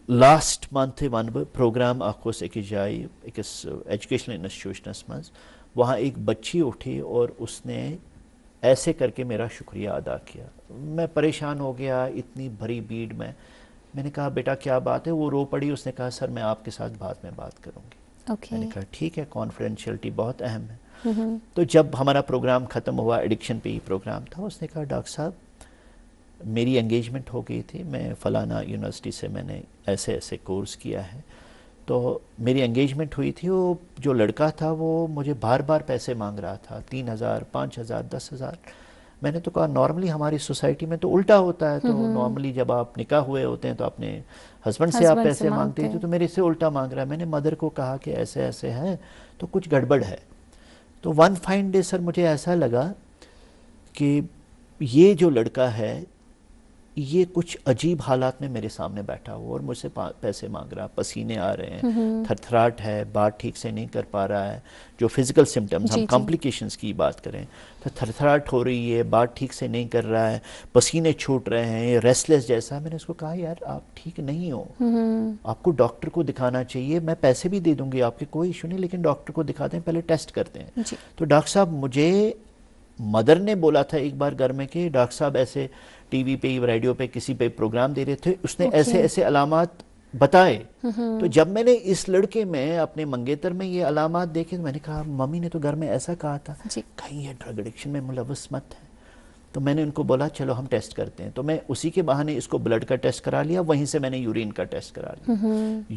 لاسٹ منتھ ون بہ پروگرام اخ اکس جائے اکس ایجوکیشنل انسٹیٹیوشنس مز وہاں ایک بچی اٹھی اور اس نے ایسے کر کے میرا شکریہ ادا کیا. میں پریشان ہو گیا اتنی بھری بھیڑ میں نے کہا بیٹا کیا بات ہے؟ وہ رو پڑی. اس نے کہا سر میں آپ کے ساتھ بعد میں بات کروں گی. میں نے کہا ٹھیک ہے کانفیڈینشیلٹی بہت اہم ہے. تو جب ہمارا پروگرام ختم ہوا ایڈکشن پہ ہی پروگرام تھا اس نے کہا ڈاکٹر صاحب میری انگیجمنٹ ہو گئی تھی میں فلانا یونیورسٹی سے میں نے ایسے ایسے کورس کیا ہے تو میری انگیجمنٹ ہوئی تھی. وہ جو لڑکا تھا وہ مجھے بار بار پیسے مانگ رہا تھا 3,000 5,000 10,000. میں نے تو کہا نارملی ہماری سوسائٹی میں تو الٹا ہوتا ہے. تو نارملی جب آپ نکاح ہوئے ہوتے ہیں تو اپنے ہسبینڈ سے آپ پیسے مانگتے ہیں تو میرے سے الٹا مانگ رہا ہے. میں نے مدر کو کہا کہ ایسے ایسے ہے تو کچھ گڑبڑ ہے. تو ون فائن ڈے سر مجھے ایسا لگا کہ یہ جو لڑکا ہے یہ کچھ عجیب حالات میں میرے سامنے بیٹھا ہوا اور مجھ سے پیسے مانگ رہا. پسینے آ رہے ہیں, تھرتھراہٹ ہے, بات ٹھیک سے نہیں کر پا رہا ہے. جو فزیکل سمٹمز ہم کمپلیکیشنز کی بات کریں تو تھرتھراہٹ ہو رہی ہے, بات ٹھیک سے نہیں کر رہا ہے, پسینے چھوٹ رہے ہیں, ریسٹلیس جیسا. میں نے اس کو کہا یار آپ ٹھیک نہیں ہو, آپ کو ڈاکٹر کو دکھانا چاہیے. میں پیسے بھی دے دوں گی آپ کے کوئی ایشو نہیں, لیکن ڈاکٹر کو دکھاتے ہیں پہلے ٹیسٹ کرتے ہیں. تو ڈاکٹر صاحب مجھے مدر نے بولا تھا ایک بار گھر میں کہ ڈاکٹر صاحب ایسے ٹی وی پہ ریڈیو پہ کسی پہ پروگرام دے رہے تھے, اس نے ایسے ایسے علامات بتائے. تو جب میں نے اس لڑکے میں اپنے منگیتر میں یہ علامات دیکھے تو میں نے کہا ممی نے تو گھر میں ایسا کہا تھا, کہیں یہ ڈرگ ایڈکشن میں ملوث مت ہے. تو میں نے ان کو بولا چلو ہم ٹیسٹ کرتے ہیں. تو میں اسی کے بہانے اس کو بلڈ کا ٹیسٹ کرا لیا, وہیں سے میں نے یورین کا ٹیسٹ کرا لیا.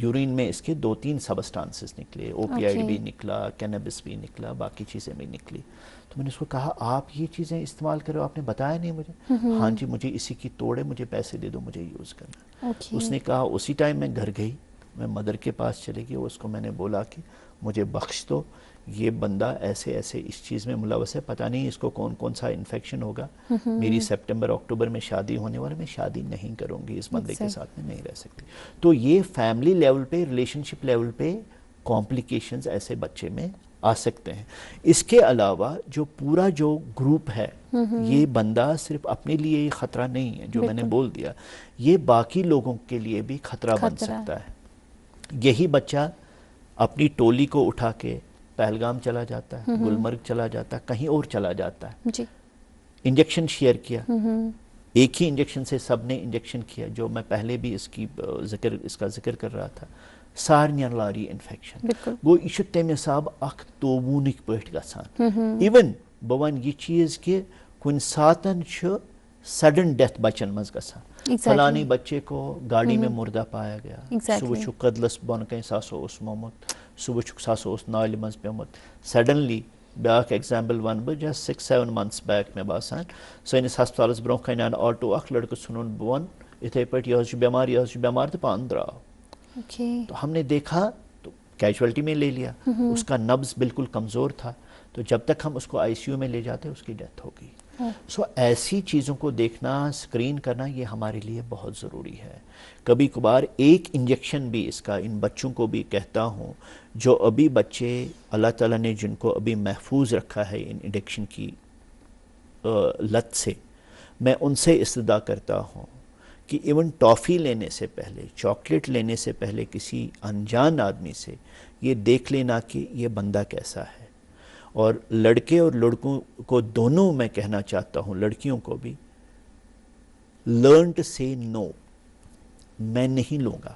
یورین میں اس کے 2-3 سبسٹانسز نکلے, اوپیائڈ بھی نکلا, کینیبس بھی نکلا, باقی چیزیں بھی نکلی. تو میں نے اس کو کہا آپ یہ چیزیں استعمال کرو, آپ نے بتایا نہیں مجھے. ہاں جی مجھے اسی کی توڑ ہے, مجھے پیسے دے دو, مجھے یوز کرنا. اس نے کہا اسی ٹائم میں گھر گئی, میں مدر کے پاس چلے گئی. اس کو میں نے بولا کہ مجھے بخش دو, یہ بندہ ایسے ایسے اس چیز میں ملوث ہے, پتہ نہیں اس کو کون کون سا انفیکشن ہوگا. میری سپٹمبر اکتوبر میں شادی ہونے والا, میں شادی نہیں کروں گی, اس بندے کے ساتھ میں نہیں رہ سکتی. تو یہ فیملی لیول پہ, ریلیشن شپ لیول پہ کمپلیکیشنز ایسے بچے میں آ سکتے ہیں. اس کے علاوہ جو پورا جو گروپ ہے یہ بندہ صرف اپنے لیے ہی خطرہ نہیں ہے, جو میں نے بول دیا, یہ باقی لوگوں کے لیے بھی خطرہ بن سکتا ہے. یہی بچہ اپنی ٹولی کو اٹھا کے پہلگام چلا جاتا ہے, گلمرگ چلا جاتا ہے, کہیں اور چلا جاتا ہے. انجیکشن شیئر کیا, ایک ہی انجیکشن سے سب نے انجیکشن کیا, جو میں پہلے بھی اس کا ذکر کر رہا تھا. سارنین لاری انفیکشن گو یہ تمہ حساب اخ توبونک پٹ گژھان. ایون بہ ون یہ چیز کہ کن ساتن سڈن ڈیتھ بچن مز گژھان. فلانی بچے کو گاڑی میں مردہ پایا گیا, سہ وچھو قدلس بن کن ساسو اس مومت, سہ وچھو ساسو اس نالہ مز پیومت. سڈنلی بیاکھ ایگزامپل ون بہ جسٹ 6-7 months بیک میں باسان سٲنِس ہسپتالس برونٛہہ کَنہِ آن آٹو اکھ لڑکہٕ ژھُنُن بہٕ وَنہٕ یِتھے پٲٹھۍ یہِ حظ چھُ بیمار تہٕ پانہٕ درٛاو. تو ہم نے دیکھا تو کیجویلٹی میں لے لیا, اس کا نبض بالکل کمزور تھا, تو جب تک ہم اس کو آئی سی یو میں لے جاتے اس کی ڈیتھ ہو گئی. سو ایسی چیزوں کو دیکھنا, اسکرین کرنا, یہ ہمارے لیے بہت ضروری ہے. کبھی کبھار ایک انجیکشن بھی اس کا, ان بچوں کو بھی کہتا ہوں جو ابھی بچے اللہ تعالیٰ نے جن کو ابھی محفوظ رکھا ہے ان ایڈکشن کی لت سے, میں ان سے استدعا کرتا ہوں کہ ایون ٹافی لینے سے پہلے, چاکلیٹ لینے سے پہلے کسی انجان آدمی سے یہ دیکھ لینا کہ یہ بندہ کیسا ہے. اور لڑکے اور لڑکوں کو دونوں میں کہنا چاہتا ہوں, لڑکیوں کو بھی, لرن ٹو سے نو. میں نہیں لوں گا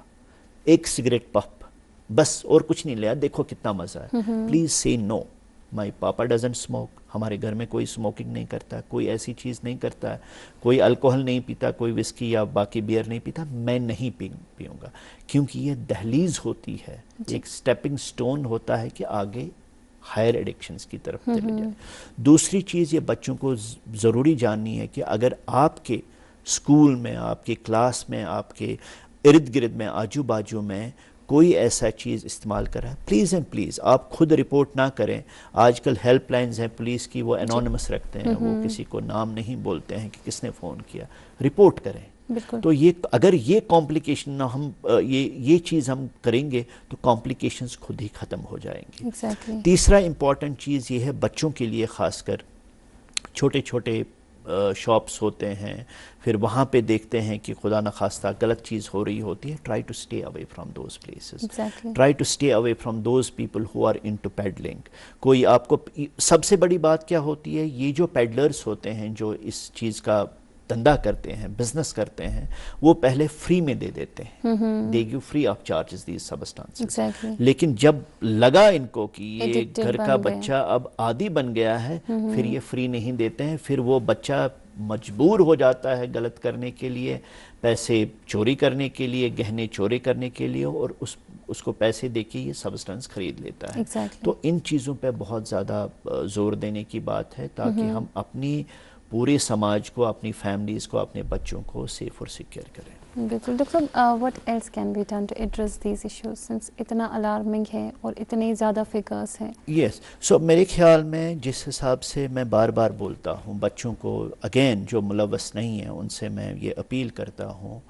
ایک سگریٹ پف بس, اور کچھ نہیں لیا, دیکھو کتنا مزہ ہے. پلیز سے نو. مائی پاپا ڈزنٹ اسموک, ہمارے گھر میں کوئی اسموکنگ نہیں کرتا, کوئی ایسی چیز نہیں کرتا ہے, کوئی الکوہل نہیں پیتا, کوئی وسکی یا باقی بیئر نہیں پیتا, میں نہیں پیوں گا. کیونکہ یہ دہلیز ہوتی ہے, ایک سٹیپنگ سٹون ہوتا ہے کہ آگے ہائر ایڈکشنز کی طرف چلے جائیں. دوسری چیز یہ بچوں کو ضروری جاننی ہے کہ اگر آپ کے اسکول میں, آپ کے کلاس میں, آپ کے ارد گرد میں, آجو باجو میں کوئی ایسا چیز استعمال کر رہا ہے پلیز اینڈ پلیز آپ خود رپورٹ نہ کریں. آج کل ہیلپ لائنز ہیں پولیس کی, وہ انونیمس رکھتے ہیں, وہ کسی کو نام نہیں بولتے ہیں کہ کس نے فون کیا. رپورٹ کریں. تو یہ اگر یہ کمپلیکیشن نہ ہم یہ چیز ہم کریں گے تو کمپلیکیشنز خود ہی ختم ہو جائیں گی. تیسرا امپورٹنٹ چیز یہ ہے بچوں کے لیے, خاص کر چھوٹے چھوٹے شاپس ہوتے ہیں, پھر وہاں پہ دیکھتے ہیں کہ خدا نخواستہ غلط چیز ہو رہی ہوتی ہے. Try to stay away from those places, try to stay away from those people who are into peddling. کوئی آپ کو, سب سے بڑی بات کیا ہوتی ہے, یہ جو پیڈلرز ہوتے ہیں جو اس چیز کا دھندا کرتے ہیں, بزنس کرتے ہیں, وہ پہلے فری میں دے دیتے ہیں, they give free of charges these substances. لیکن جب لگا ان کو کہ یہ گھر کا بچہ اب عادی بن گیا ہے, پھر یہ فری نہیں دیتے ہیں, پھر وہ بچہ مجبور ہو جاتا ہے غلط کرنے کے لیے, پیسے چوری کرنے کے لیے, گہنے چوری کرنے کے لیے, اور اس کو پیسے دے کے یہ سبسٹانس خرید لیتا ہے. تو ان چیزوں پہ بہت زیادہ زور دینے کی بات ہے تاکہ ہم اپنی پورے سماج کو, اپنی فیملیز کو, اپنے بچوں کو سیف اور سیکیور کریں. بالکل. ڈاکٹر صاحب, what else can be done to address these issues since اتنا الارمنگ ہے اور اتنے زیادہ فگرس ہیں؟ یس, سو میرے خیال میں جس حساب سے میں بار بار بولتا ہوں, بچوں کو اگین جو ملوث نہیں ہیں ان سے میں یہ اپیل کرتا ہوں,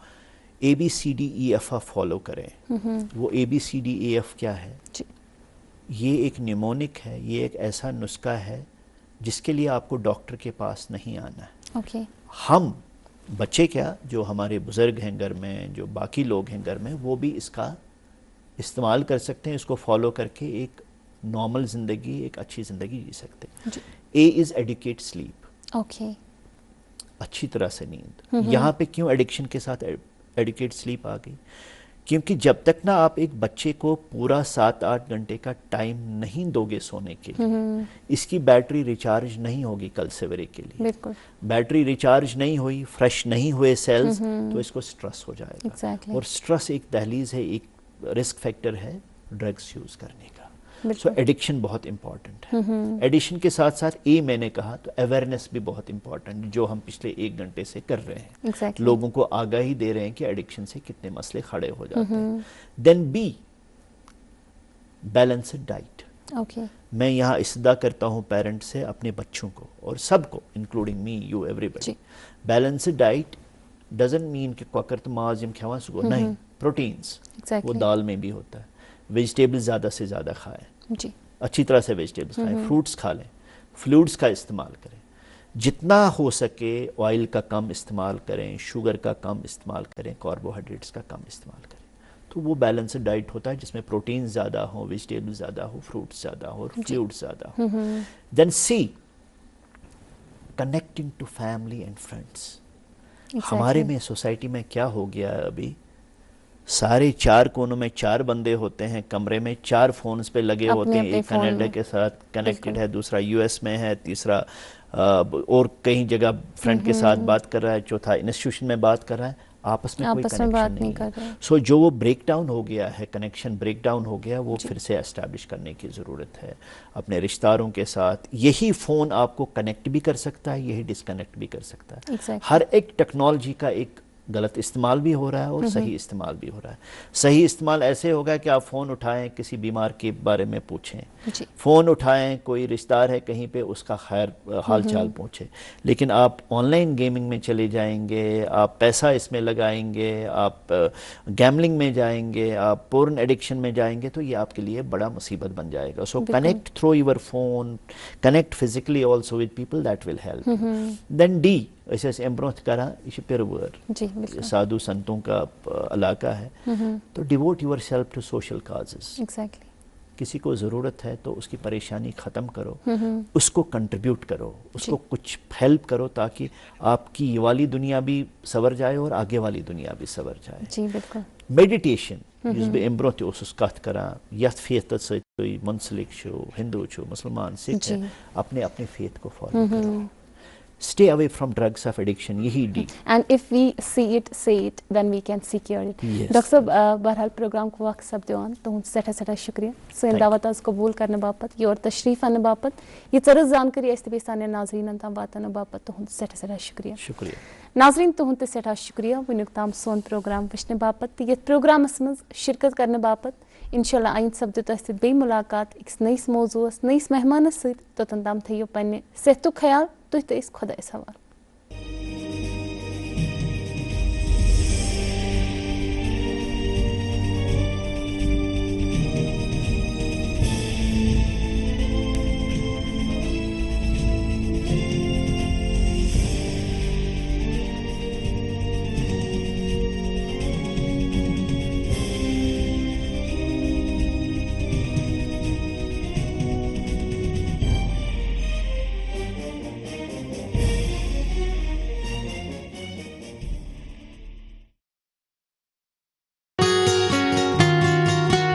ABCDEF فالو کریں. وہ ABCDEF کیا ہے؟ یہ ایک نیمونک ہے, یہ ایک ایسا نسخہ ہے جس کے لیے آپ کو ڈاکٹر کے پاس نہیں آنا ہے. ہم بچے کیا, جو ہمارے بزرگ ہیں گھر میں, جو باقی لوگ ہیں گھر میں, وہ بھی اس کا استعمال کر سکتے ہیں, اس کو فالو کر کے ایک نارمل زندگی, ایک اچھی زندگی جی سکتے ہیں. A is educate sleep, اچھی طرح سے نیند. یہاں پہ کیوں ایڈکشن کے ساتھ ایڈوکیٹ سلیپ آ گئی؟ کیونکہ جب تک نہ آپ ایک بچے کو پورا 7-8 گھنٹے کا ٹائم نہیں دو گے سونے کے لیے, اس کی بیٹری ریچارج نہیں ہوگی کل سویرے کے لیے. بیٹری ریچارج نہیں ہوئی, فریش نہیں ہوئے سیلز, تو اس کو سٹریس ہو جائے گا. اور سٹریس ایک دہلیز ہے, ایک رسک فیکٹر ہے ڈرگز یوز کرنے کا. سو ایڈکشن بہت امپورٹنٹ ہے. ایڈکشن کے ساتھ ساتھ میں نے کہا تو اویئرنیس بھی بہت امپورٹنٹ, جو ہم پچھلے 1 گھنٹے سے کر رہے ہیں. لوگوں کو آگاہی دے رہے ہیں کہ ایڈکشن سے کتنے مسئلے کھڑے ہو جاتے ہیں. دین بی, بیلنسڈ ڈائٹ. میں یہاں استدا کرتا ہوں پیرنٹ سے, اپنے بچوں کو اور سب کو, including me, you, everybody. Balanced diet doesn't mean کہ کۄکر تہٕ ماز یم کھیوان سُہ گوٚو, نہیں. پروٹینز وہ دال میں بھی ہوتا ہے. ویجیٹیبل زیادہ سے زیادہ کھائیں, اچھی طرح سے ویجیٹیبلز کھائیں, فروٹس کھا لیں, فلوئڈس کا استعمال کریں, جتنا ہو سکے آئل کا کم استعمال کریں, شوگر کا کم استعمال کریں, کاربوہائیڈریٹس کا کم استعمال کریں. تو وہ بیلنسڈ ڈائٹ ہوتا ہے جس میں پروٹین زیادہ ہو, ویجیٹیبل زیادہ ہو, فروٹس زیادہ ہو, اور فلوئڈس زیادہ ہو. Then see, connecting to family and friends. ہمارے میں سوسائٹی میں کیا ہو گیا ہے ابھی, سارے 4 کونوں میں 4 بندے ہوتے ہیں, کمرے میں 4 فونز پہ لگے ہوتے ہیں. ایک کینیڈا کے ساتھ کنیکٹڈ ہے, دوسرا US میں ہے, تیسرا اور کہیں جگہ فرینڈ کے ساتھ بات کر رہا ہے, چوتھا انسٹیٹیوشن میں بات کر رہا ہے, آپس میں کوئی کنیکشن نہیں ہے. سو جو وہ بریک ڈاؤن ہو گیا ہے, کنیکشن بریک ڈاؤن ہو گیا, وہ پھر سے اسٹیبلش کرنے کی ضرورت ہے اپنے رشتہ داروں کے ساتھ. یہی فون آپ کو کنیکٹ بھی کر سکتا ہے, یہی ڈسکنیکٹ بھی کر سکتا ہے. ہر ایک ٹیکنالوجی کا ایک غلط استعمال بھی ہو رہا ہے اور صحیح استعمال بھی ہو رہا ہے. صحیح استعمال ایسے ہوگا کہ آپ فون اٹھائیں, کسی بیمار کے بارے میں پوچھیں, فون اٹھائیں, کوئی رشتہ دار ہے کہیں پہ, اس کا خیر حال چال پوچھیں. لیکن آپ آن لائن گیمنگ میں چلے جائیں گے, آپ پیسہ اس میں لگائیں گے, آپ گیملنگ میں جائیں گے, آپ پورن ایڈکشن میں جائیں گے, تو یہ آپ کے لیے بڑا مصیبت بن جائے گا. So connect through your phone, connect physically also with people, that will help. Then ڈی, ایسے امبروت کرا, یہ پیرور سادھو سنتوں کا علاقہ ہے, تو devote yourself to social causes. کسی کو ضرورت ہے تو اس کی پریشانی ختم کرو, اس کو کنٹریبیوٹ کرو, اس کو کچھ ہیلپ کرو, تاکہ آپ کی یہ والی دنیا بھی سور جائے اور آگے والی دنیا بھی سور جائے. میڈیٹیشن یس بہ امبرو تہ اوسس کتھ کران, یتھ فیتھ سۭتۍ منسلک چھو, ہندو چھو, مسلمان, سکھ, اپنے اپنے فیتھ کو فالو کرو. stay away from drugs of addiction, یہی D. And if we see it, say it, then we can secure it. Yes. Doctor صاحب بہرحال پروگرام کو وقت سپدیوان تہد سٹھا سٹھا شکریہ سن دعوت آز قبول کرنے باپت یور تشریف انہ باپت یہ ثرس زانکاری اس تہ سانین ناظرین تام واتن باپت تہد سٹھا سٹھا شکریہ. شکریہ ناظرین تہد تہ سٹھا شکریہ ونیک تام سون پروگرام وچھنے باپت تہ یتھ پروگرامس مز شرکت کرنے باپت. انشاءاللہ آئند سپدِ تۄہہِ سۭتۍ بیٚیہِ مُلاقات أکِس نٔیِس موضوٗعس نٔیِس مہمانس سۭتۍ توٚتن تام تھٲیِو پننہِ صحتُک خیال تُہۍ تہٕ أسۍ خۄدایس حوالہٕ.